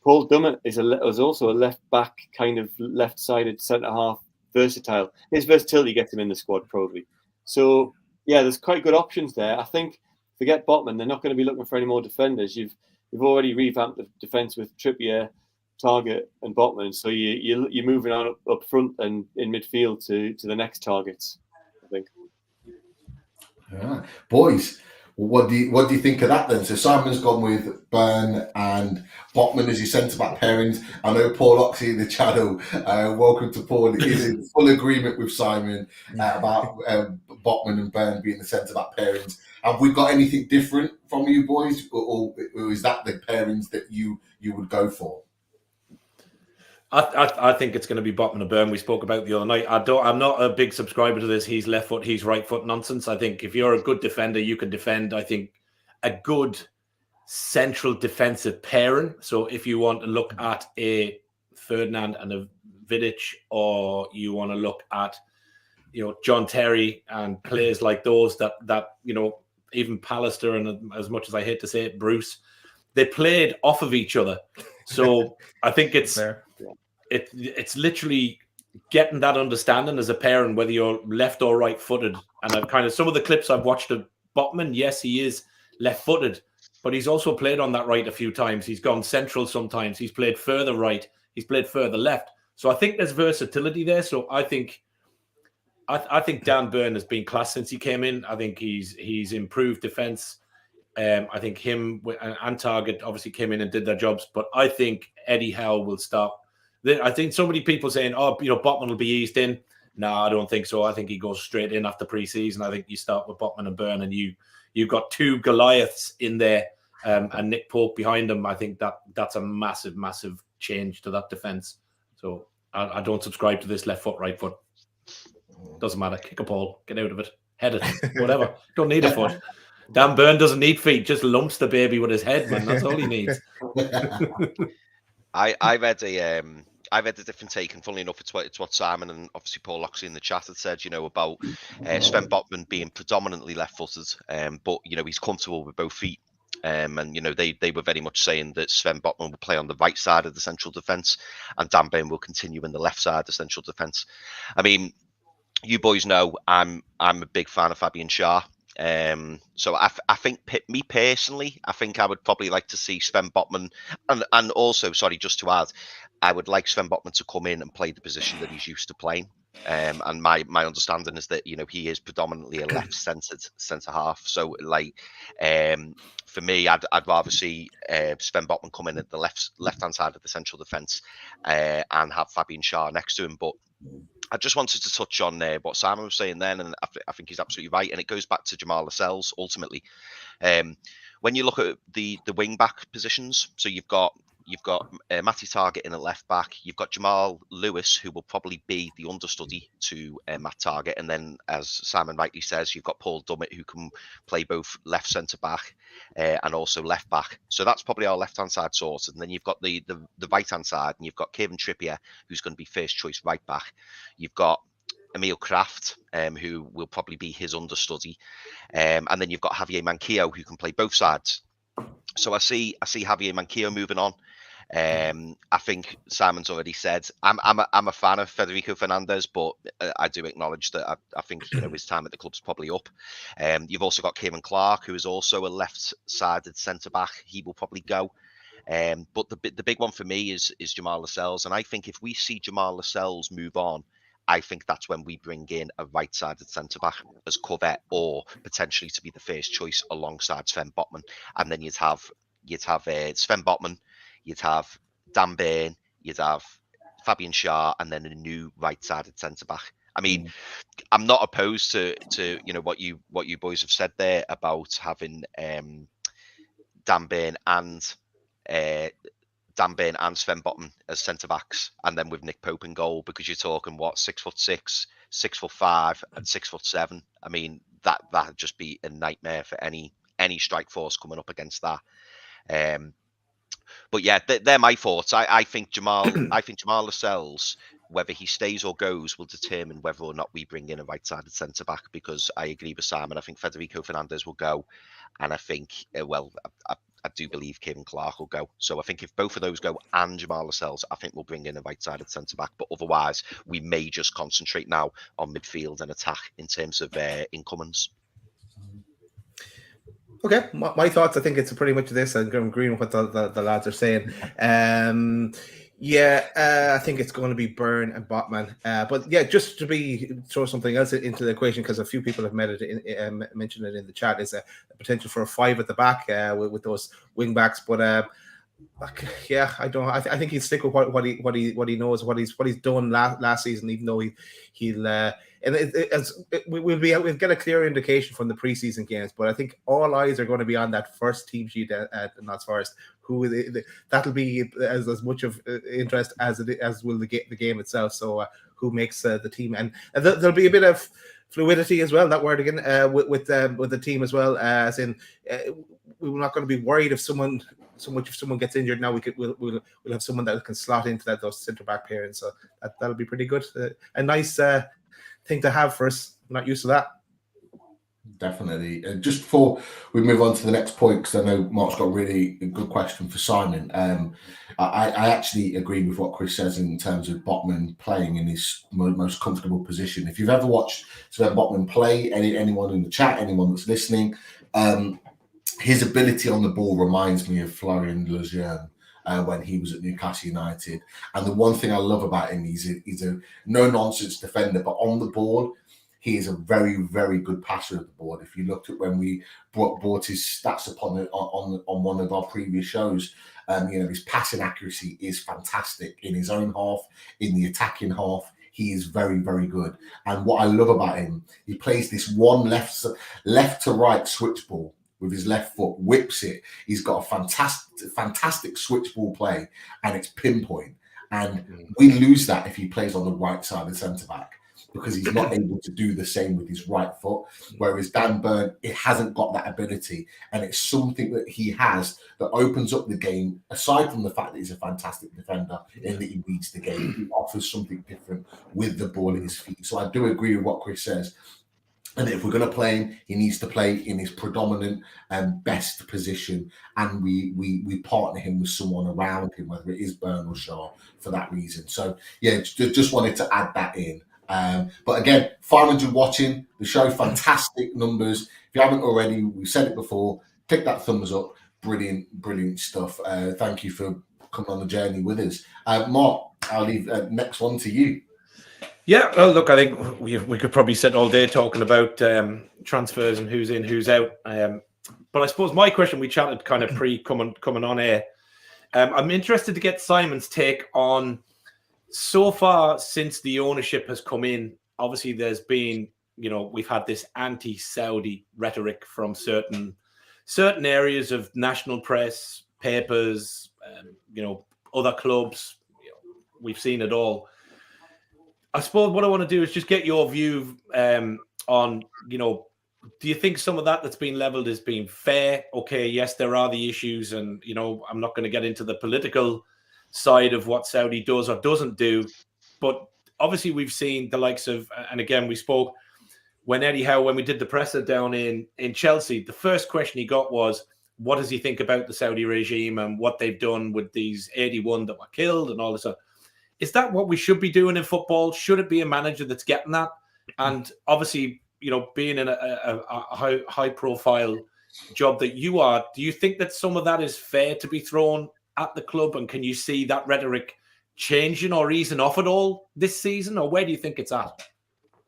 Paul Dummett is also a left-back, kind of left-sided centre-half, versatile. His versatility gets him in the squad, probably. So, yeah, there's quite good options there. I think forget Botman. They're not going to be looking for any more defenders. You've already revamped the defence with Trippier, Target, and Botman. So you're moving on up front and in midfield to the next targets, I think. Yeah. Boys, what do you think of that then? So Simon's gone with Byrne and Botman as your centre-back pairings. I know Paul Oxley in the channel, welcome to Paul, is in full agreement with Simon about Botman and Byrne being the centre-back pairings. Have we got anything different from you boys, or is that the pairings that you would go for? I think it's going to be Botman and Byrne. We spoke about the other night. I'm not a big subscriber to this. He's left foot, he's right foot nonsense. I think if you're a good defender, you can defend. I think a good central defensive pairing. So if you want to look at a Ferdinand and a Vidic, or you want to look at, John Terry and players like those that even Pallister, and as much as I hate to say it, Bruce, they played off of each other. So I think it's literally getting that understanding as a parent, whether you're left or right footed. And I've kind of, some of the clips I've watched of Botman, yes, he is left footed, but he's also played on that right a few times. He's gone central sometimes. He's played further right. He's played further left. So I think there's versatility there. So I think Dan Byrne has been class since he came in. I think he's improved defense. I think him and Target obviously came in and did their jobs, but I think Eddie Howe will start. I think so many people saying, Botman will be eased in. No, I don't think so. I think he goes straight in after pre-season. I think you start with Botman and Byrne, and you've got two Goliaths in there, and Nick Pope behind them. I think that's a massive, massive change to that defense. So I don't subscribe to this left foot, right foot. Doesn't matter. Kick a ball, get out of it, head it, whatever. Don't need a foot. Dan Byrne doesn't need feet, just lumps the baby with his head, man. That's all he needs. I've had a different take, and funnily enough, it's what Simon and obviously Paul Oxley in the chat had said, about Sven Botman being predominantly left-footed, but he's comfortable with both feet. And they were very much saying that Sven Botman will play on the right side of the central defence, and Dan Byrne will continue in the left side of the central defence. I mean, you boys know I'm a big fan of Fabian Schär. So I think, me personally, I think I would probably like to see Sven Botman, and also, sorry, just to add, I would like Sven Botman to come in and play the position that he's used to playing. And my understanding is that he is predominantly a left-centered centre half. So for me, I'd rather see Sven Botman come in at the left-hand side of the central defence and have Fabian Schär next to him. But I just wanted to touch on what Simon was saying then, and I think he's absolutely right. And it goes back to Jamal Lascelles ultimately. When you look at the wing back positions, so you've got Matty Target in a left back. You've got Jamal Lewis, who will probably be the understudy to Matt Target, and then, as Simon rightly says, you've got Paul Dummett, who can play both left centre back and also left back. So that's probably our left hand side sorted. And then you've got the right hand side, and you've got Kieran Trippier, who's going to be first choice right back. You've got Emil Kraft, who will probably be his understudy, and then you've got Javier Manquillo, who can play both sides. So I see Javier Manquillo moving on. I think Simon's already said I'm a fan of Federico Fernandez, but I do acknowledge that I think his time at the club's probably up. You've also got Kieran Clark, who is also a left-sided centre back. He will probably go. But the big one for me is Jamal Lascelles, and I think if we see Jamal Lascelles move on, I think that's when we bring in a right-sided centre-back as cover, or potentially to be the first choice alongside Sven Botman. And then you'd have Sven Botman, you'd have Dan Byrne, you'd have Fabian Schär, and then a new right-sided centre-back. I mean, I'm not opposed to what you boys have said there about having Dan Byrne and Sven Botman as centre backs, and then with Nick Pope in goal, because you're talking 6'6", 6'5", and 6'7". I mean, that'd just be a nightmare for any strike force coming up against that. But yeah, they're my thoughts. I think Jamal Lascelles, whether he stays or goes, will determine whether or not we bring in a right-sided centre back. Because I agree with Simon. I think Federico Fernandez will go, and I think I do believe Kieran Clark will go. So I think if both of those go and Jamal Lascelles, I think we'll bring in a right-sided centre-back. But otherwise, we may just concentrate now on midfield and attack in terms of incomings. Okay, my thoughts. I think it's pretty much this. I'm agreeing with what the lads are saying. I think it's going to be Byrne and Botman. But yeah, just to throw something else into the equation, because a few people have mentioned it in the chat, is a potential for a 5 at the back with those wing backs. But I don't. I think he'll stick with what he knows, what he's done last season. Even though we'll get a clear indication from the preseason games. But I think all eyes are going to be on that first team sheet at Notts Forest. That'll be as much of interest as will the game itself. So who makes the team, and there'll be a bit of fluidity as well. That word again with the team as well. As in, we're not going to be worried if someone gets injured. Now we'll have someone that can slot into those centre back pairings. So that'll be pretty good. A nice thing to have for us. I'm not used to that. Definitely. Just before we move on to the next point, because I know Mark's got a really good question for Simon. I actually agree with what Chris says in terms of Botman playing in his most comfortable position. If you've ever watched Sven Botman play, anyone in the chat, anyone that's listening, his ability on the ball reminds me of Florian Lejeune when he was at Newcastle United. And the one thing I love about him, he's a no-nonsense defender, but on the ball, he is a very, very good passer of the board. If you looked at when we brought his stats upon it on one of our previous shows, his passing accuracy is fantastic in his own half, in the attacking half. He is very, very good. And what I love about him, he plays this one left to right switch ball with his left foot, whips it. He's got a fantastic switch ball play, and it's pinpoint. And we lose that if he plays on the right side of the centre back, because he's not able to do the same with his right foot. Whereas Dan Byrne, it hasn't got that ability. And it's something that he has that opens up the game, aside from the fact that he's a fantastic defender and that he reads the game. He offers something different with the ball at his feet. So I do agree with what Chris says. And if we're going to play him, he needs to play in his predominant and best position. And we partner him with someone around him, whether it is Byrne or Shaw, for that reason. So, yeah, just wanted to add that in. But again, 500 watching the show, fantastic numbers. If you haven't already, we've said it before, click that thumbs up. Brilliant stuff. Thank you for coming on the journey with us. Mark, I'll leave next one to you. Yeah, well, look, I think we could probably sit all day talking about transfers and who's in, who's out. But I suppose my question, we chatted kind of coming on air. I'm interested to get Simon's take on, so far since the ownership has come in, obviously there's been, we've had this anti-Saudi rhetoric from certain areas of national press, papers, other clubs. We've seen it all. I suppose what I want to do is just get your view on, do you think some of that's been leveled as being fair? Okay, yes, there are the issues, and, I'm not going to get into the political side of what Saudi does or doesn't do, but obviously we've seen the likes of, and again, we spoke when Eddie Howe, when we did the presser down in Chelsea, the first question he got was, what does he think about the Saudi regime and what they've done with these 81 that were killed and all this stuff? Is that what we should be doing in football? Should it be a manager that's getting that? And obviously, being in a high profile job that you are, do you think that some of that is fair to be thrown at the club? And can you see that rhetoric changing or easing off at all this season? Or where do you think it's at?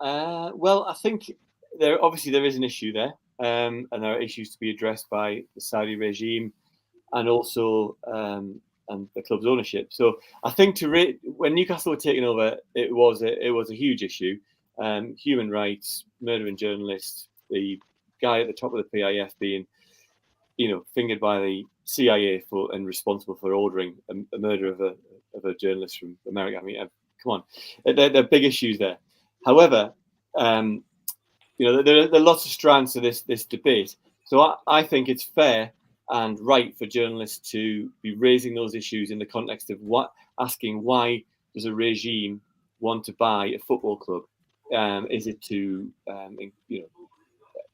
Well, I think there is an issue there. And there are issues to be addressed by the Saudi regime and also and the club's ownership. So I think when Newcastle were taken over, it was a huge issue. Human rights, murdering journalists, the guy at the top of the PIF being, fingered by the CIA and responsible for ordering a murder of a journalist from America. I mean, come on, there are big issues there. However, there are lots of strands to this debate. So I think it's fair and right for journalists to be raising those issues in the context of asking why does a regime want to buy a football club? Is it to, is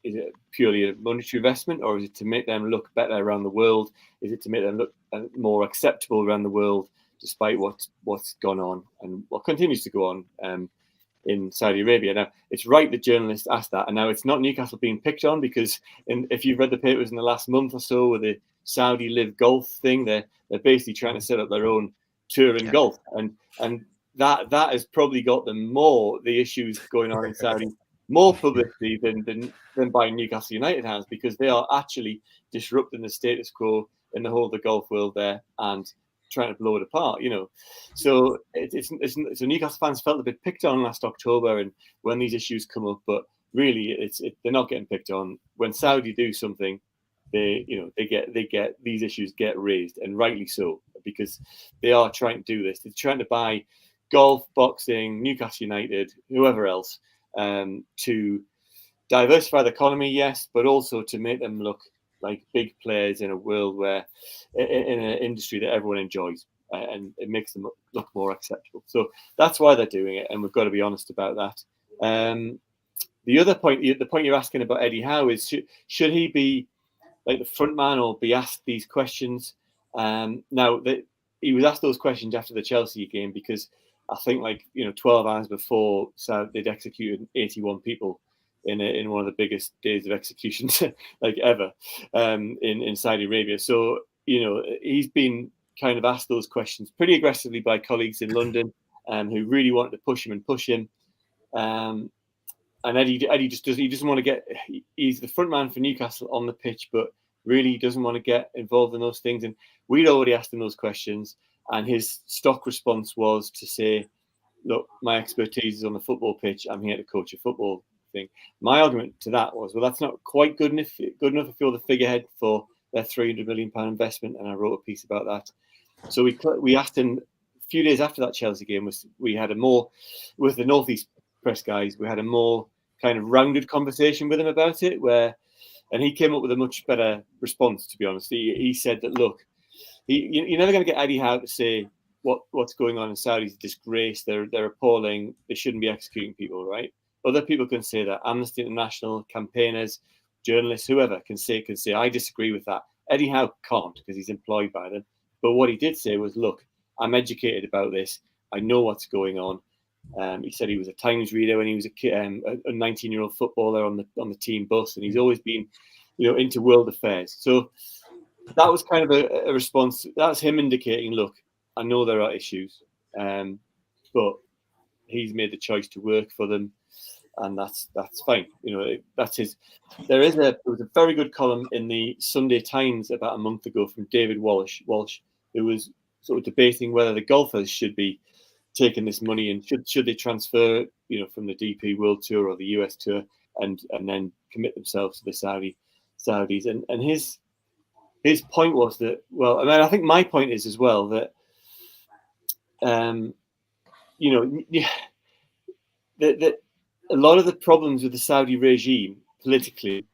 it purely a monetary investment, or is it to make them look better around the world? Is it to make them look more acceptable around the world, despite what's gone on and what continues to go on in Saudi Arabia. Now, it's right that journalists asked that, and now it's not Newcastle being picked on, because if you've read the papers in the last month or so with the Saudi Live Golf thing, they're basically trying to set up their own tour in golf, and that has probably got them more the issues going on in Saudi more publicity than by Newcastle United has, because they are actually disrupting the status quo in the whole of the golf world there and trying to blow it apart, So so Newcastle fans felt a bit picked on last October, and when these issues come up, but really they're not getting picked on. When Saudi do something, they get these issues get raised, and rightly so, because they are trying to do this. They're trying to buy golf, boxing, Newcastle United, whoever else, to diversify the economy, yes, but also to make them look like big players in a world where, in an industry that everyone enjoys, and it makes them look more acceptable. So that's why they're doing it, and we've got to be honest about that. The other point, the point you're asking about Eddie Howe is, should he be like the front man or be asked these questions? Now, he was asked those questions after the Chelsea game, because I think 12 hours before, so they'd executed 81 people in one of the biggest days of executions ever in Saudi Arabia. So he's been kind of asked those questions pretty aggressively by colleagues in London, who really wanted to push him. And Eddie just doesn't want to get. He's the front man for Newcastle on the pitch, but really he doesn't want to get involved in those things. And we'd already asked him those questions, and his stock response was to say, "Look, my expertise is on the football pitch. I'm here to coach a football thing." My argument to that was, well, that's not quite good enough if you're the figurehead for their £300 million investment, and I wrote a piece about that. So we asked him a few days after that Chelsea game. We had a more, with the North East press guys, we had a more kind of rounded conversation with him about it, and he came up with a much better response, to be honest. He said that, look, you're never going to get Eddie Howe to say what's going on in Saudi is a disgrace. They're appalling. They shouldn't be executing people, right? Other people can say that. Amnesty International, campaigners, journalists, whoever can say, I disagree with that. Eddie Howe can't, because he's employed by them. But what he did say was, look, I'm educated about this. I know what's going on. He said he was a Times reader when he was a 19-year-old footballer on the team bus, and he's always been, into world affairs. So that was kind of a response. That's him indicating, look, I know there are issues, but he's made the choice to work for them, and that's fine. That's his. There was a very good column in the Sunday Times about a month ago from David Walsh, who was sort of debating whether the golfers should be taking this money and should they transfer, from the DP World Tour or the US Tour, and then commit themselves to the Saudis. And his point was that, well, I mean, I think my point is as well that, that a lot of the problems with the Saudi regime politically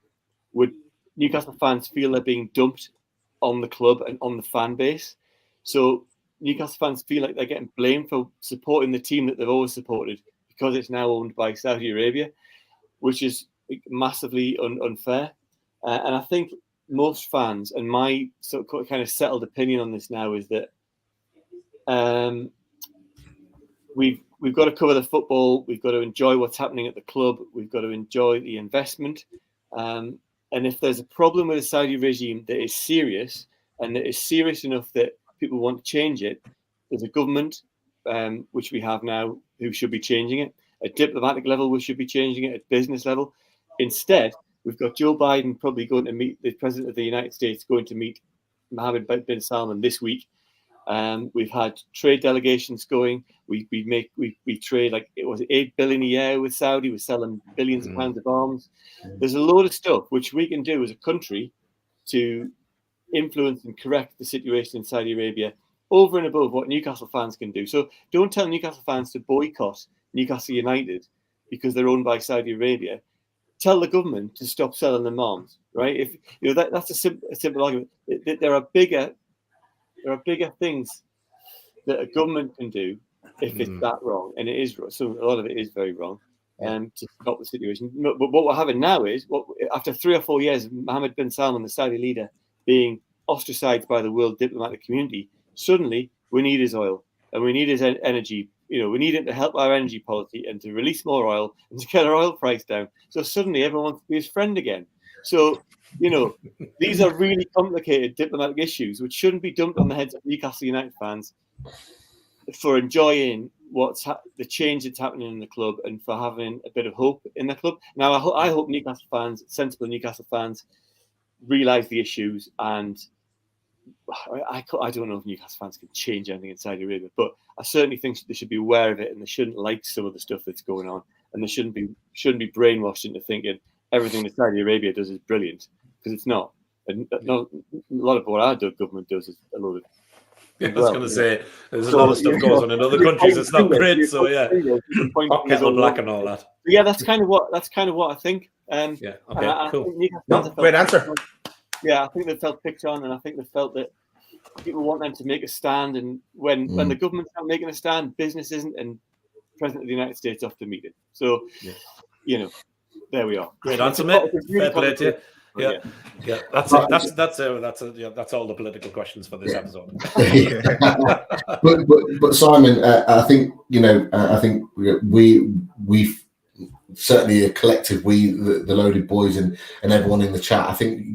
would Newcastle fans feel they're being dumped on the club and on the fan base. So Newcastle fans feel like they're getting blamed for supporting the team that they've always supported, because it's now owned by Saudi Arabia, which is massively unfair. And I think most fans, and my sort of kind of settled opinion on this now, is that we've got to cover the football. We've got to enjoy what's happening at the club. We've got to enjoy the investment. And if there's a problem with the Saudi regime that is serious, and that is serious enough that people want to change it, there's a government, which we have now, who should be changing it. At diplomatic level, we should be changing it. At business level, instead, we've got Joe Biden probably going to meet the President of the United States, going to meet Mohammed bin Salman this week. We've had trade delegations going. We trade it was $8 billion a year with Saudi. We're selling billions of pounds of arms. There's a load of stuff which we can do as a country to influence and correct the situation in Saudi Arabia, over and above what Newcastle fans can do. So don't tell Newcastle fans to boycott Newcastle United because they're owned by Saudi Arabia. Tell the government to stop selling them arms, right? If that's a simple argument. There are bigger things that a government can do if it's that wrong, and it is wrong. So a lot of it is very wrong, to stop the situation. But what we're having now is, after 3 or 4 years of Mohammed bin Salman, the Saudi leader, being ostracized by the world diplomatic community, suddenly we need his oil and we need his energy we need him to help our energy policy and to release more oil and to get our oil price down. So suddenly everyone wants to be his friend again. So, these are really complicated diplomatic issues which shouldn't be dumped on the heads of Newcastle United fans for enjoying the change that's happening in the club and for having a bit of hope in the club. Now, I hope Newcastle fans, sensible Newcastle fans, realise the issues. And I don't know if Newcastle fans can change anything in Saudi Arabia, but I certainly think they should be aware of it and they shouldn't like some of the stuff that's going on, and they shouldn't be brainwashed into thinking everything that Saudi Arabia does is brilliant, because it's not. And a lot of what our government does is a lot of. I was going to say, there's a lot of stuff goes on in other countries. It's not great, so yeah. Kettle black and all that. Yeah, that's kind of what I think. Yeah. Okay. Cool. Great answer. Yeah, I think they felt picked on, and I think they felt that people want them to make a stand. And when the government's not making a stand, business isn't, and the President of the United States off to meet it. So, there we are. Great answer, mate. Fair play to you. Yeah. That's all the political questions for this episode. but Simon, I think we've certainly a collective, the Loaded Boys and everyone in the chat. I think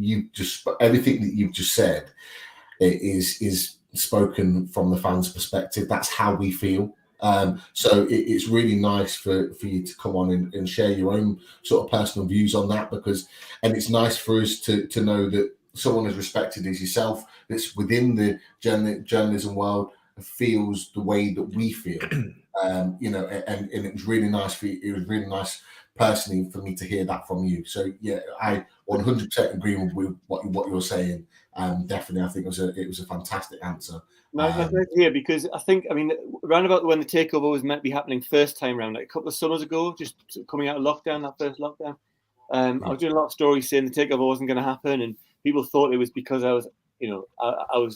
everything that you've just said is spoken from the fans' perspective. That's how we feel. So it's really nice for you to come on and share your own sort of personal views on that, and it's nice for us to know that someone as respected as yourself, that's within the journalism world, feels the way that we feel. And it was really nice it was really nice personally for me to hear that from you. So yeah, I 100% agree with what you're saying. Definitely, I think it was a fantastic answer. Nice to hear, because around about when the takeover was meant to be happening first time round, like a couple of summers ago, just coming out of lockdown, that first lockdown, I was doing a lot of stories saying the takeover wasn't going to happen, and people thought it was because I was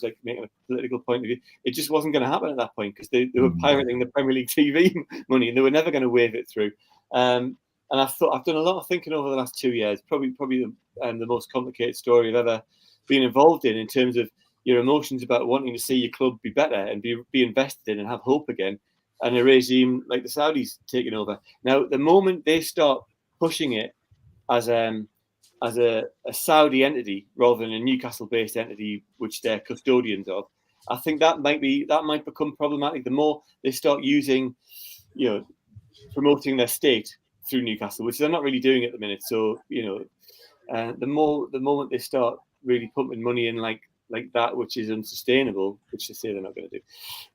like making a political point of view. It just wasn't going to happen at that point, because they were pirating the Premier League TV money, and they were never going to wave it through. And I've done a lot of thinking over the last 2 years. Probably the most complicated story I've ever been involved in terms of your emotions about wanting to see your club be better and be invested in and have hope again, and a regime like the Saudis taking over. Now, the moment they start pushing it as a Saudi entity rather than a Newcastle-based entity, which they're custodians of, I think that might become problematic. The more they start using, promoting their state through Newcastle, which they're not really doing at the minute. So, the moment they start really pumping money in like that, which is unsustainable, which they say they're not going to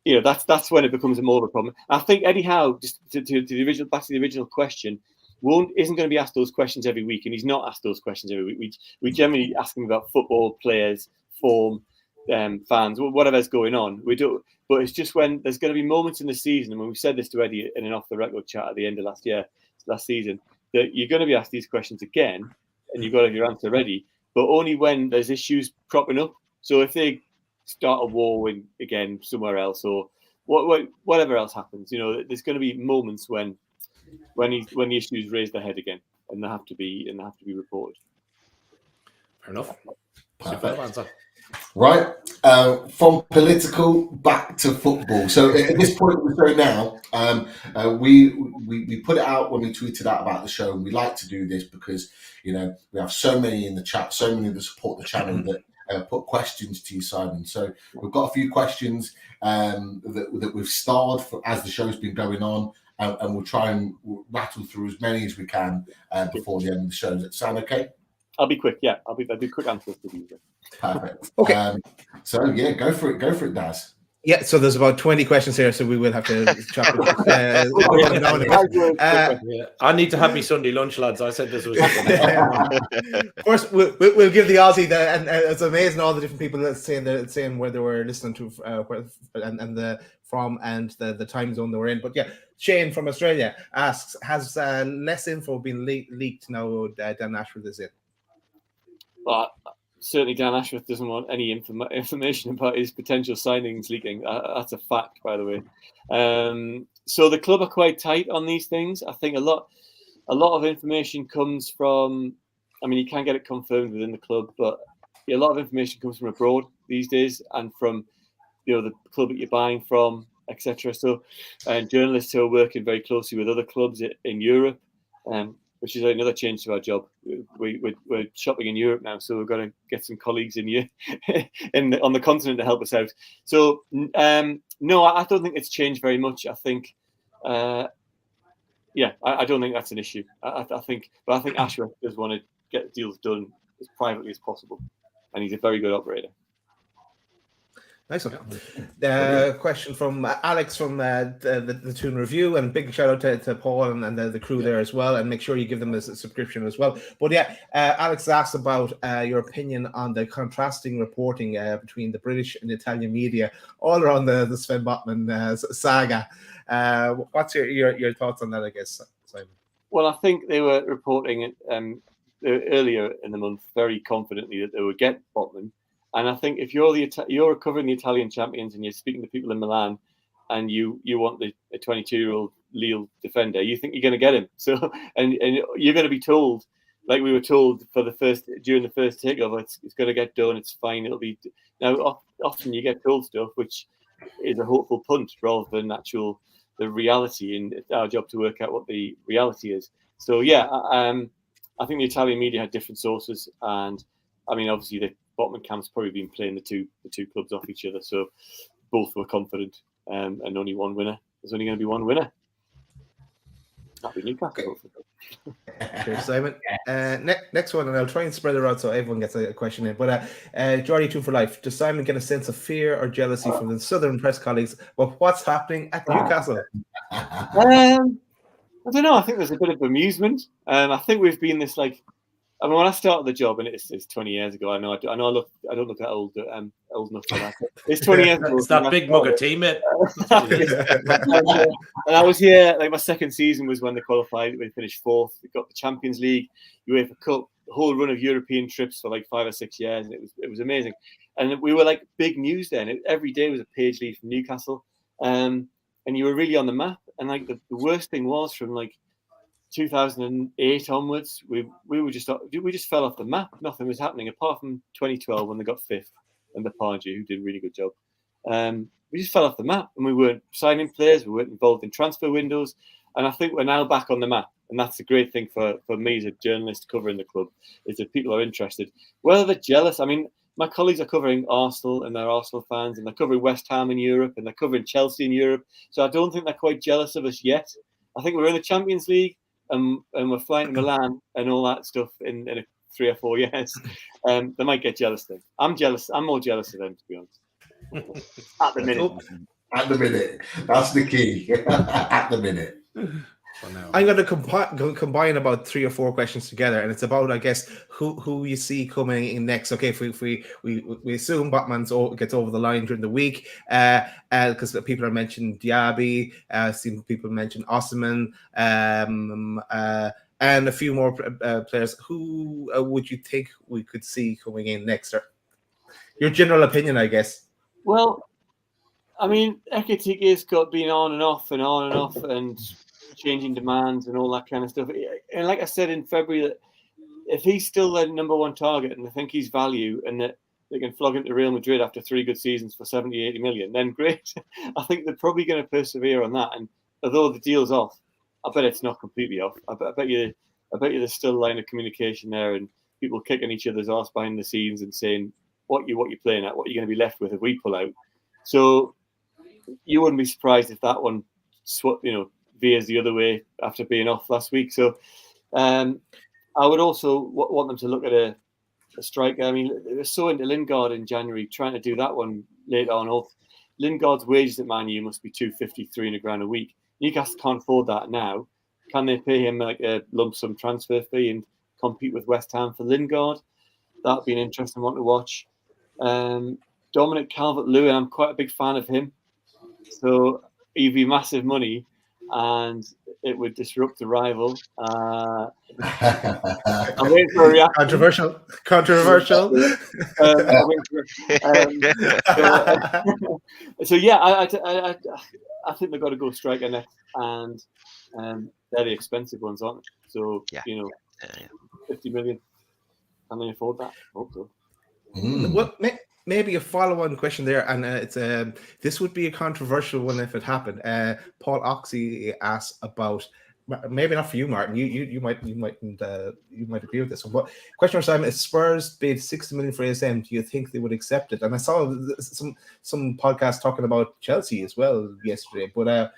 do, that's when it becomes more of a problem. I think Eddie Howe, just to the original question, isn't going to be asked those questions every week, and he's not asked those questions every week. We generally ask him about football, players, form, fans, whatever's going on. We do, but it's just when there's going to be moments in the season, and when we said this to Eddie in an off-the-record chat at the end of last season, that you're going to be asked these questions again, and you've got to have your answer ready, but only when there's issues cropping up. So if they start a war again somewhere else, or whatever else happens, there's going to be moments when the issues raise their head again, and they have to be reported. Fair enough. Perfect. Right, from political back to football. So at this point in the show now, we put it out when we tweeted out about the show, and we like to do this because we have so many in the chat, so many that support the channel that put questions to you, Simon. So we've got a few questions that we've starred as the show's been going on, and we'll try and rattle through as many as we can before the end of the show. Does that sound okay? I'll be quick. Yeah, I'll do quick answers to you. Perfect. Okay. So yeah, go for it, Daz. Yeah, so there's about 20 questions here, so we will have to chop it down a bit. I need to have me Sunday lunch, lads. I said this was. First, we'll give the Aussie and it's amazing all the different people that saying where they were listening to, and the time zone they were in. But yeah, Shane from Australia asks, has less info been leaked now Dan Ashworth is in? Well, certainly Dan Ashworth doesn't want any information about his potential signings leaking. That's a fact, by the way. So the club are quite tight on these things. I think a lot of information comes from, you can't get it confirmed within the club, but a lot of information comes from abroad these days, and from the club that you're buying from, etc. So, and journalists who are working very closely with other clubs in Europe, which is another change to our job. We're shopping in Europe now, so we've got to get some colleagues in here on the continent to help us out. So, no, I don't think it's changed very much. I think, I don't think that's an issue. I think Ashworth does want to get deals done as privately as possible, and he's a very good operator. Nice one. Question from Alex from the Toon Review, and big shout out to Paul and the crew there as well, and make sure you give them a subscription as well. But Alex asked about your opinion on the contrasting reporting between the British and Italian media all around the Sven Botman saga. What's your thoughts on that, I guess, Simon? Well, I think they were reporting earlier in the month very confidently that they would get Botman. And I think if you're covering the Italian champions and you're speaking to people in Milan, and you want a 22-year-old Lille defender, you think you're going to get him. So and you're going to be told, like we were told during the first takeover, it's going to get done. It's fine. It'll be now. Often you get told stuff which is a hopeful punt rather than the reality. And it's our job to work out what the reality is. So I think the Italian media had different sources, and I mean obviously the Botman camp's probably been playing the two clubs off each other, so both were confident, and only one winner. There's only going to be one winner. That'll be Newcastle. Cheers, Simon. Next one, and I'll try and spread it out so everyone gets a question in. But Jordy, Toon for life. Does Simon get a sense of fear or jealousy from the Southern press colleagues about what's happening at Newcastle? I don't know. I think there's a bit of amusement. I think we've been this I mean, when I started the job, and it's 20 years ago, I don't look that old enough for that. It's 20 years ago. It's that big mugger team, mate. And I was here, my second season was when they qualified. We finished 4th. We got the Champions League, UEFA Cup, the whole run of European trips for 5 or 6 years, and it was amazing. And we were big news then. Every day was a page lead from Newcastle, and you were really on the map. And the worst thing was from 2008 onwards, we just fell off the map. Nothing was happening apart from 2012 when they got 5th and the Pardew, who did a really good job. We just fell off the map, and we weren't signing players. We weren't involved in transfer windows, and I think we're now back on the map. And that's the great thing for me as a journalist covering the club, is that people are interested. Whether they're jealous, I mean, my colleagues are covering Arsenal, and they're Arsenal fans, and they're covering West Ham in Europe, and they're covering Chelsea in Europe. So I don't think they're quite jealous of us yet. I think we're in the Champions League. And we're flying to Milan and all that stuff in 3 or 4 years. They might get jealous then. I'm jealous. I'm more jealous of them, to be honest. At the minute. At the minute. That's the key. At the minute. I'm going to combine about 3 or 4 questions together, and it's about, I guess, who you see coming in next. Okay, if we assume Botman gets over the line during the week, because people are mentioning Diaby, seen people mention Osimhen, and a few more players. Who would you think we could see coming in next? Or your general opinion, I guess. Well, I mean, Ekitiki's been on and off, and changing demands and all that kind of stuff. And like I said in February, that if he's still the number one target and they think he's value and that they can flog him to Real Madrid after 3 good seasons for 70, 80 million, then great. I think they're probably going to persevere on that. And although the deal's off, I bet it's not completely off. I bet you there's still a line of communication there, and people kicking each other's arse behind the scenes and saying, what you're playing at, what you're going to be left with if we pull out. So you wouldn't be surprised if that one veers the other way after being off last week. So I would also want them to look at a striker. I mean, they were so into Lingard in January, trying to do that one later on. Lingard's wages at Man U must be $250, $300 a week. Newcastle can't afford that now. Can they pay him a lump sum transfer fee and compete with West Ham for Lingard? That'd be an interesting one to watch. Dominic Calvert-Lewin, I'm quite a big fan of him. So he'd be massive money, and it would disrupt the rival. I'm waiting for a reaction. Controversial. So yeah, I think they've got to go striker next, and they're the expensive ones, aren't they? So 50 million. Can they afford that? Hope so. Well, maybe a follow-on question there, and it's this would be a controversial one if it happened. Paul Oxy asked about, maybe not for you, Martin. You might agree with this one. But question for Simon: if Spurs bid 60 million for ASM, do you think they would accept it? And I saw some podcasts talking about Chelsea as well yesterday. But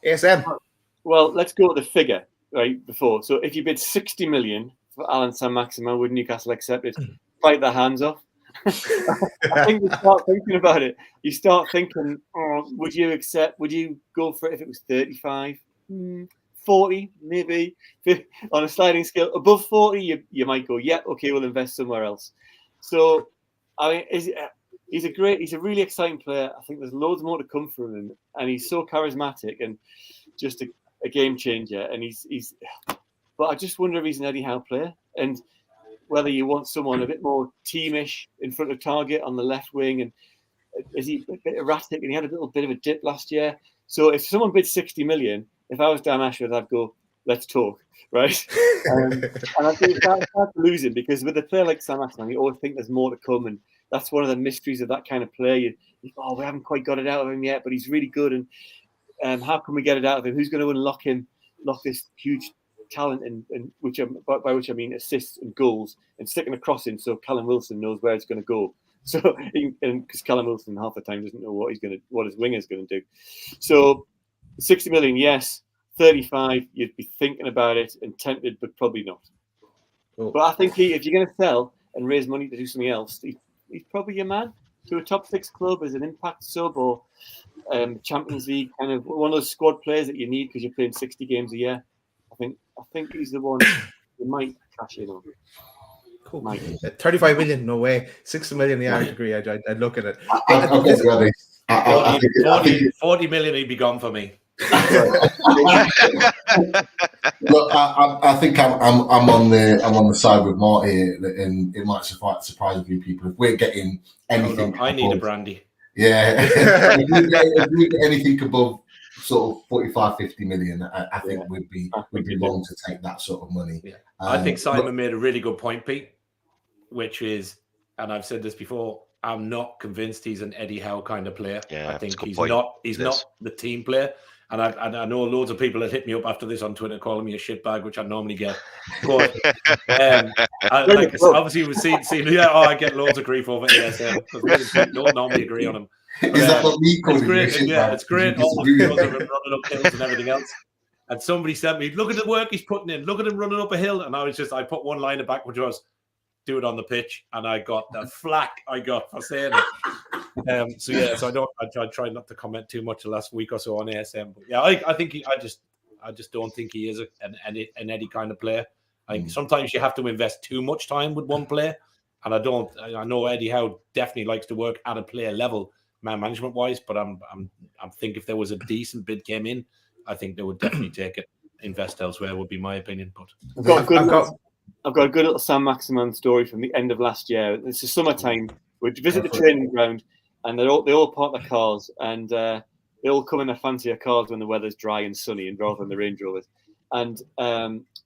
ASM. Well, let's go to the figure right before. So if you bid 60 million for Alan Saint-Maximin, would Newcastle accept it? Bite their hands off. I think you start thinking about it. You start thinking, oh, would you go for it if it was 35? 40, maybe. On a sliding scale. Above 40, you might go, yeah, okay, we'll invest somewhere else. So, I mean, he's a really exciting player. I think there's loads more to come from him. And he's so charismatic and just a game changer. And but I just wonder if he's an Eddie Howe player. And whether you want someone a bit more teamish in front of target on the left wing. And is he a bit erratic? And he had a little bit of a dip last year. So if someone bid 60 million, if I was Dan Ashford, I'd go, let's talk, right? And I think it's hard to lose him, because with a player like Sam Maximin, you always think there's more to come. And that's one of the mysteries of that kind of player. You we haven't quite got it out of him yet, but he's really good. And how can we get it out of him? Who's going to unlock this huge talent, and by which I mean assists and goals, and sticking a cross in so Callum Wilson knows where it's going to go. So, because Callum Wilson half the time doesn't know what his winger's going to do. So, 60 million, yes. 35, you'd be thinking about it and tempted, but probably not. Cool. But I think if you're going to sell and raise money to do something else, he's probably your man. To a top 6 club as an impact sub, or Champions League, kind of one of those squad players that you need because you're playing 60 games a year. I think he's the one you might cash in on. Cool. 35 million, no way. 60 million, yeah, I'd agree. I'd look at it. 40 million, he'd be gone for me. Look, I think I'm on the side with Mark here, and it might surprise a few people if we're getting anything. I need a brandy. Yeah, if we get anything above sort of 45, 50 million, I think we'd be wrong to take that sort of money. Yeah. I think Simon made a really good point, Pete, which is, and I've said this before, I'm not convinced he's an Eddie Howe kind of player. Yeah, I think he's not the team player. And I know loads of people that hit me up after this on Twitter calling me a shitbag, which I normally get. But obviously we've seen I get loads of grief over ASM because we don't normally agree on him. Is that what we call it? Yeah, it's great. All the videos of him running up hills and everything else. And somebody sent me, look at the work he's putting in. Look at him running up a hill. And I put one line back, which was, do it on the pitch, and I got the flack I got for saying it. So I try not to comment too much the last week or so on ASM. But yeah, I think I just don't think he is an Eddie kind of player. I think sometimes you have to invest too much time with one player, and I know Eddie Howe definitely likes to work at a player level, man management wise. But I'm think if there was a decent bid came in, I think they would definitely take it. Invest elsewhere would be my opinion. But I've got a good little Sam Maximin story from the end of last year. It's the summertime. We visit the training ground, and they all park their cars, and they all come in their fancier cars when the weather's dry and sunny, and rather than the Range Rovers. And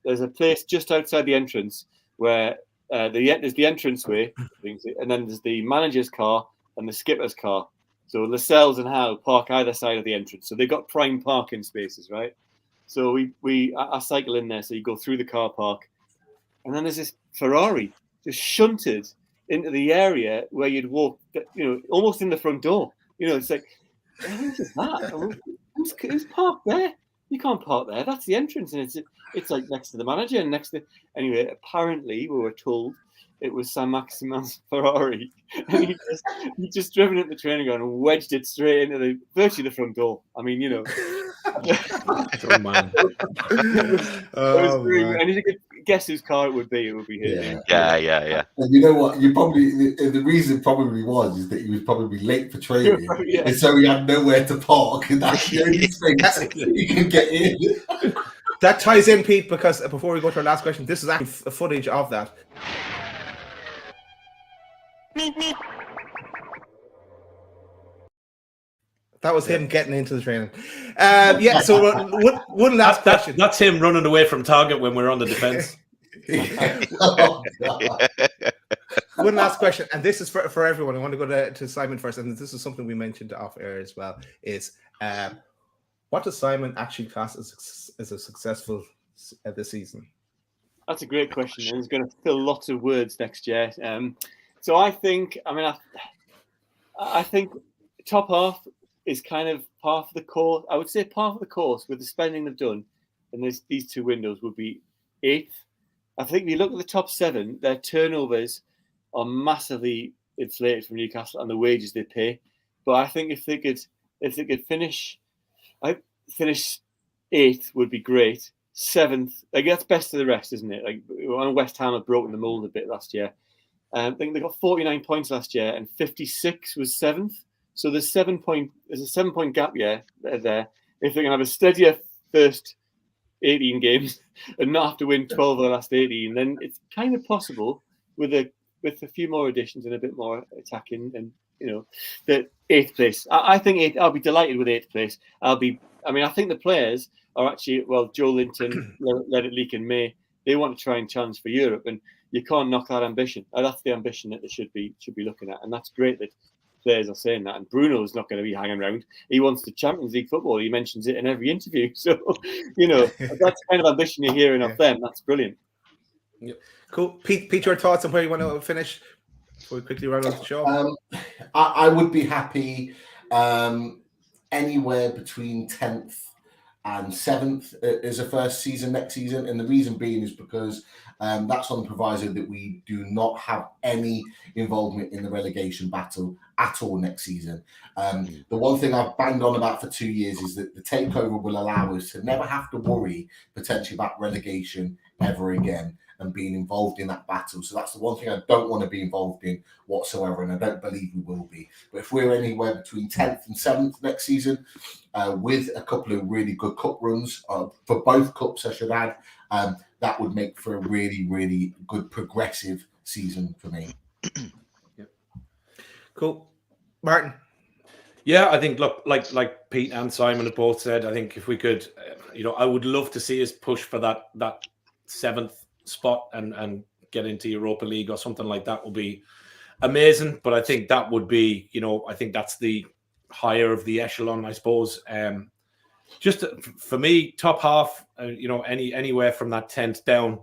there's a place just outside the entrance where there's the entranceway, and then there's the manager's car and the skipper's car. So Lascelles and Howe park either side of the entrance. So they've got prime parking spaces, right? So I cycle in there. So you go through the car park. And then there's this Ferrari just shunted into the area where you'd walk, almost in the front door. It's like, who's that? Who's parked there? You can't park there. That's the entrance, and it's like next to the manager and next to. Anyway, apparently we were told it was Sam Maximin's Ferrari, and he just driven it the training ground and wedged it straight into virtually the front door. I mean, Oh man! And you could guess whose car it would be. It would be his. Yeah. And you know what? The reason probably was that he was probably late for training, and so he had nowhere to park, and that's the only space he can get in. That ties in, Pete, because before we go to our last question, this is actually footage of that. That was him getting into the training. So one last question. That's him running away from target when we're on the defence. one last question, and this is for everyone. I want to go to Simon first, and this is something we mentioned off air as well. Is what does Simon actually class as a successful this season? That's a great question, and it's going to fill lots of words next year. So I think top half is kind of part of the course. I would say part of the course with the spending they've done, and these two windows would be 8th. I think if you look at the top 7, their turnovers are massively inflated from Newcastle and the wages they pay. But I think if they could finish 8th would be great. 7th, like that's best of the rest, isn't it? Like West Ham have broken the mold a bit last year. I think they got 49 points last year, and 56 was 7th. So there's a 7-point gap there. If they can have a steadier first 18 games and not have to win 12 of the last 18, then it's kind of possible with a few more additions and a bit more attacking, and the 8th place. I think 8th. I'll be delighted with 8th place. I think the players are actually, Joe Linton let it leak in May. They want to try and challenge for Europe, and you can't knock that ambition. That's the ambition that they should be looking at, and that's great that players are saying that. And Bruno's not going to be hanging around. He wants the Champions League football. He mentions it in every interview. So, that's the kind of ambition you're hearing of them. That's brilliant. Yeah. Cool. Pete, your thoughts on where you want to finish before we quickly round out the show? I would be happy anywhere between 10th and 7th as a first season next season. And the reason being is because that's on the proviso that we do not have any involvement in the relegation battle at all next season. The one thing I've banged on about for 2 years is that the takeover will allow us to never have to worry potentially about relegation ever again and being involved in that battle. So that's the one thing I don't want to be involved in whatsoever, and I don't believe we will be. But if we're anywhere between 10th and 7th next season, with a couple of really good cup runs for both cups, I should add, that would make for a really, really good progressive season for me. Yep. Cool. Martin? Yeah, I think, look, like Pete and Simon have both said, I think if we could, I would love to see us push for that 7th spot and get into Europa League or something like that would be amazing. But I think that would be, I think that's the higher of the echelon, I suppose. Just for me, top half, anywhere from that 10th down,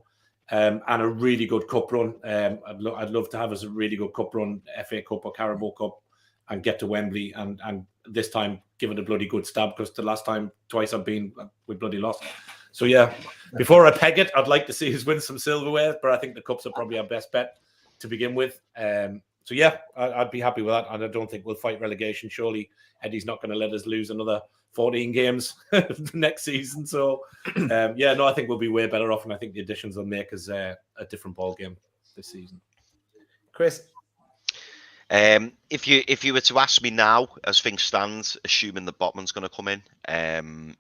and a really good cup run. I'd love to have us a really good cup run, FA Cup or Carabao Cup, and get to Wembley and this time give it a bloody good stab, because the last time twice I've been, we bloody lost. So yeah, before I peg it, I'd like to see us win some silverware, but I think the cups are probably our best bet to begin with. So yeah, I'd be happy with that, and I don't think we'll fight relegation. Surely Eddie's not going to let us lose another 14 games next season. So I think we'll be way better off, and I think the additions will make us a different ball game this season. Chris? If you were to ask me now, as things stand, assuming that Botman's going to come in,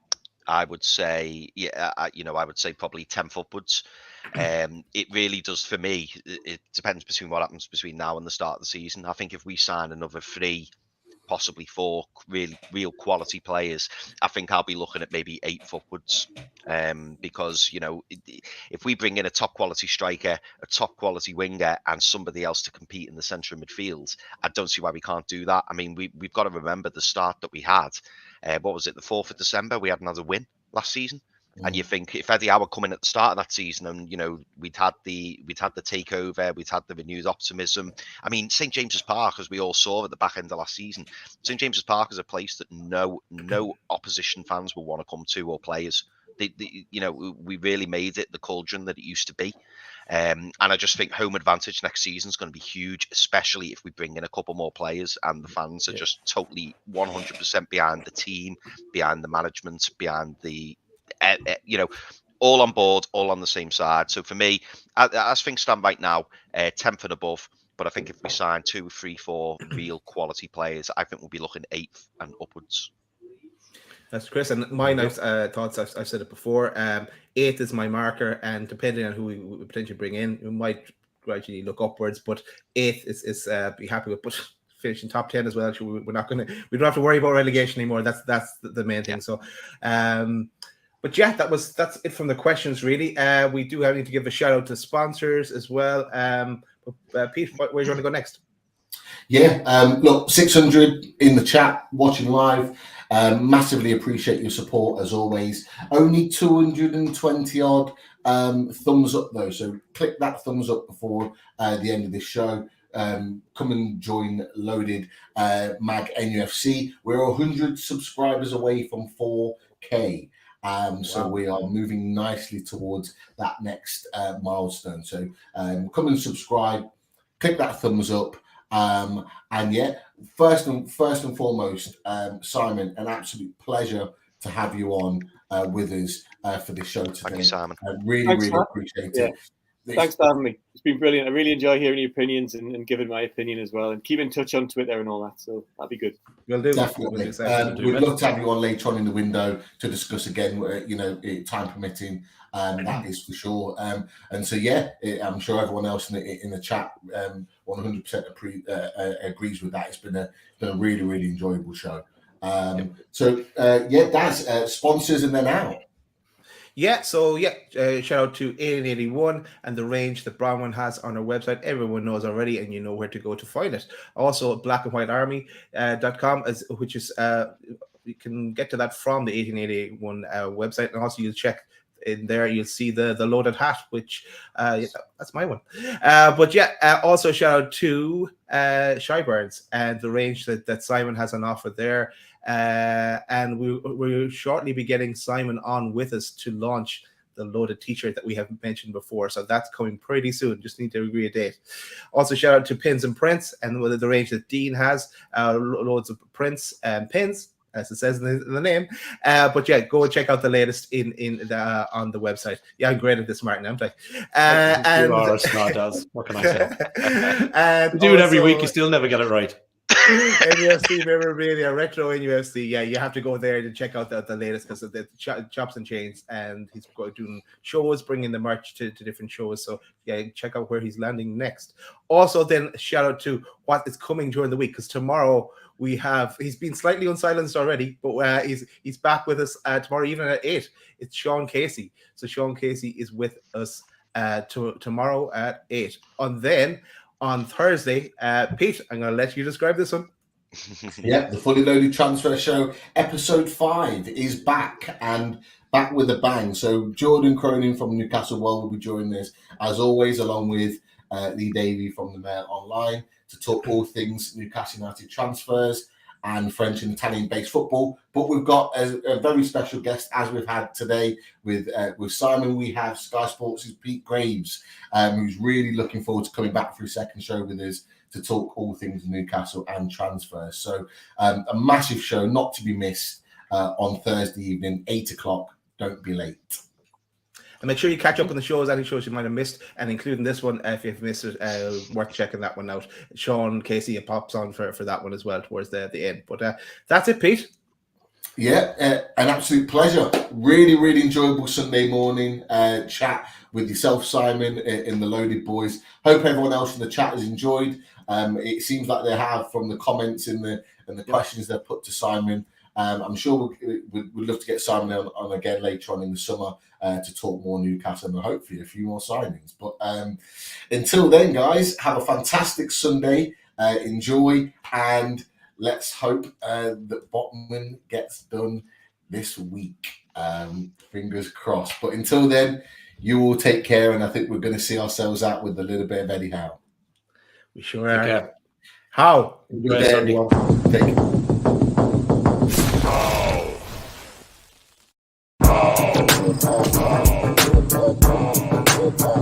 I would say, I would say probably 10th upwards. It really does for me. It depends between what happens between now and the start of the season. I think if we sign another 3, possibly 4 really real quality players, I think I'll be looking at maybe 8th upwards. Because if we bring in a top quality striker, a top quality winger, and somebody else to compete in the centre of midfield, I don't see why we can't do that. I mean, we've got to remember the start that we had. What was it, the 4th of December? We had another win last season. And you think if Eddie Howe come in at the start of that season, and we'd had the takeover, we'd had the renewed optimism. I mean, St James's Park, as we all saw at the back end of last season, St James's Park is a place that no opposition fans will want to come to, or players. We really made it the cauldron that it used to be. And I just think home advantage next season is going to be huge, especially if we bring in a couple more players and the fans are just totally 100% behind the team, behind the management, behind the, all on board, all on the same side. So for me, as things stand right now, 10th and above. But I think if we sign 2, 3, 4 real quality players, I think we'll be looking 8th and upwards. That's Chris, and mine thoughts. I've said it before. 8th is my marker, and depending on who we potentially bring in, we might gradually look upwards. But 8th is be happy with. But finishing top 10 as well. Actually, we don't have to worry about relegation anymore. That's the main thing. So, but yeah, that's it from the questions really. We do need to give a shout out to sponsors as well. Pete, where do you want to go next? Yeah, look, 600 in the chat, watching live. Massively appreciate your support as always. Only 220 odd thumbs up though, so click that thumbs up before the end of this show. Come and join Loaded Mag NUFC. We're 100 subscribers away from 4K. So we are moving nicely towards that next milestone. So come and subscribe, click that thumbs up. And yeah, first and foremost, Simon, an absolute pleasure to have you on with us for this show today. Thank you, Simon. I really appreciate it. Thanks for having me. It's been brilliant. I really enjoy hearing your opinions and giving my opinion as well. And keep in touch on Twitter and all that. So that'd be good. We'll do. Definitely. We'd love to have you on later on in the window to discuss again, time permitting. That is for sure. And so, yeah, I'm sure everyone else in the chat 100% agrees with that. It's been a really, really enjoyable show. So, that's sponsors and then out. Yeah, so shout out to 1881 and the range that Bronwyn has on our website. Everyone knows already, and you know where to go to find it. Also, blackandwhitearmy.com, which is you can get to that from the 1881 website, and also you check in there, you'll see the loaded hat, which that's my one. Also shout out to Shyburns and the range that Simon has on offer there. And we'll shortly be getting Simon on with us to launch the loaded t-shirt that we have mentioned before. So that's coming pretty soon. Just need to agree a date. Also shout out to Pins and Prints and the range that Dean has, loads of prints and pins, as it says in the name. Go and check out the latest on the website. Yeah, I'm great at this, Martin, aren't I? You are a smart ass. What can I say? You do it every week, you still never get it right. NUFC memorabilia, retro NUFC. Yeah, you have to go there to check out the latest because of the chops and chains, and he's doing shows, bringing the merch to different shows. So yeah, check out where he's landing next. Also, then shout out to what is coming during the week, because tomorrow he's been slightly unsilenced already, but he's back with us tomorrow evening at 8. It's Sean Casey. So Sean Casey is with us tomorrow at 8. And then on Thursday, Pete, I'm going to let you describe this one. Yeah, the Fully Loaded Transfer Show, episode 5 is back, and back with a bang. So Jordan Cronin from Newcastle World will be joining us, as always, along with Lee Davey from the Mail Online, to talk all things Newcastle United transfers and French and Italian-based football. But we've got a very special guest, as we've had today with Simon. We have Sky Sports' Pete Graves, who's really looking forward to coming back for his second show with us to talk all things Newcastle and transfers. So a massive show not to be missed on Thursday evening, 8 o'clock. Don't be late. And make sure you catch up on the shows, any shows you might have missed, and including this one, if you've missed it, worth checking that one out. Sean Casey pops on for that one as well towards the end. But that's it, Pete. Yeah, an absolute pleasure. Really, really enjoyable Sunday morning chat with yourself, Simon, and the Loaded Boys. Hope everyone else in the chat has enjoyed. It seems like they have from the comments and the questions they've put to Simon. I'm sure we'd love to get Simon on again later on in the summer to talk more Newcastle and hopefully a few more signings. But until then, guys, have a fantastic Sunday. Enjoy, and let's hope that Botman gets done this week. Fingers crossed. But until then, you all take care, and I think we're going to see ourselves out with a little bit of Eddie Howe. We sure are. Howe. Good day, everyone. Take care. Oh.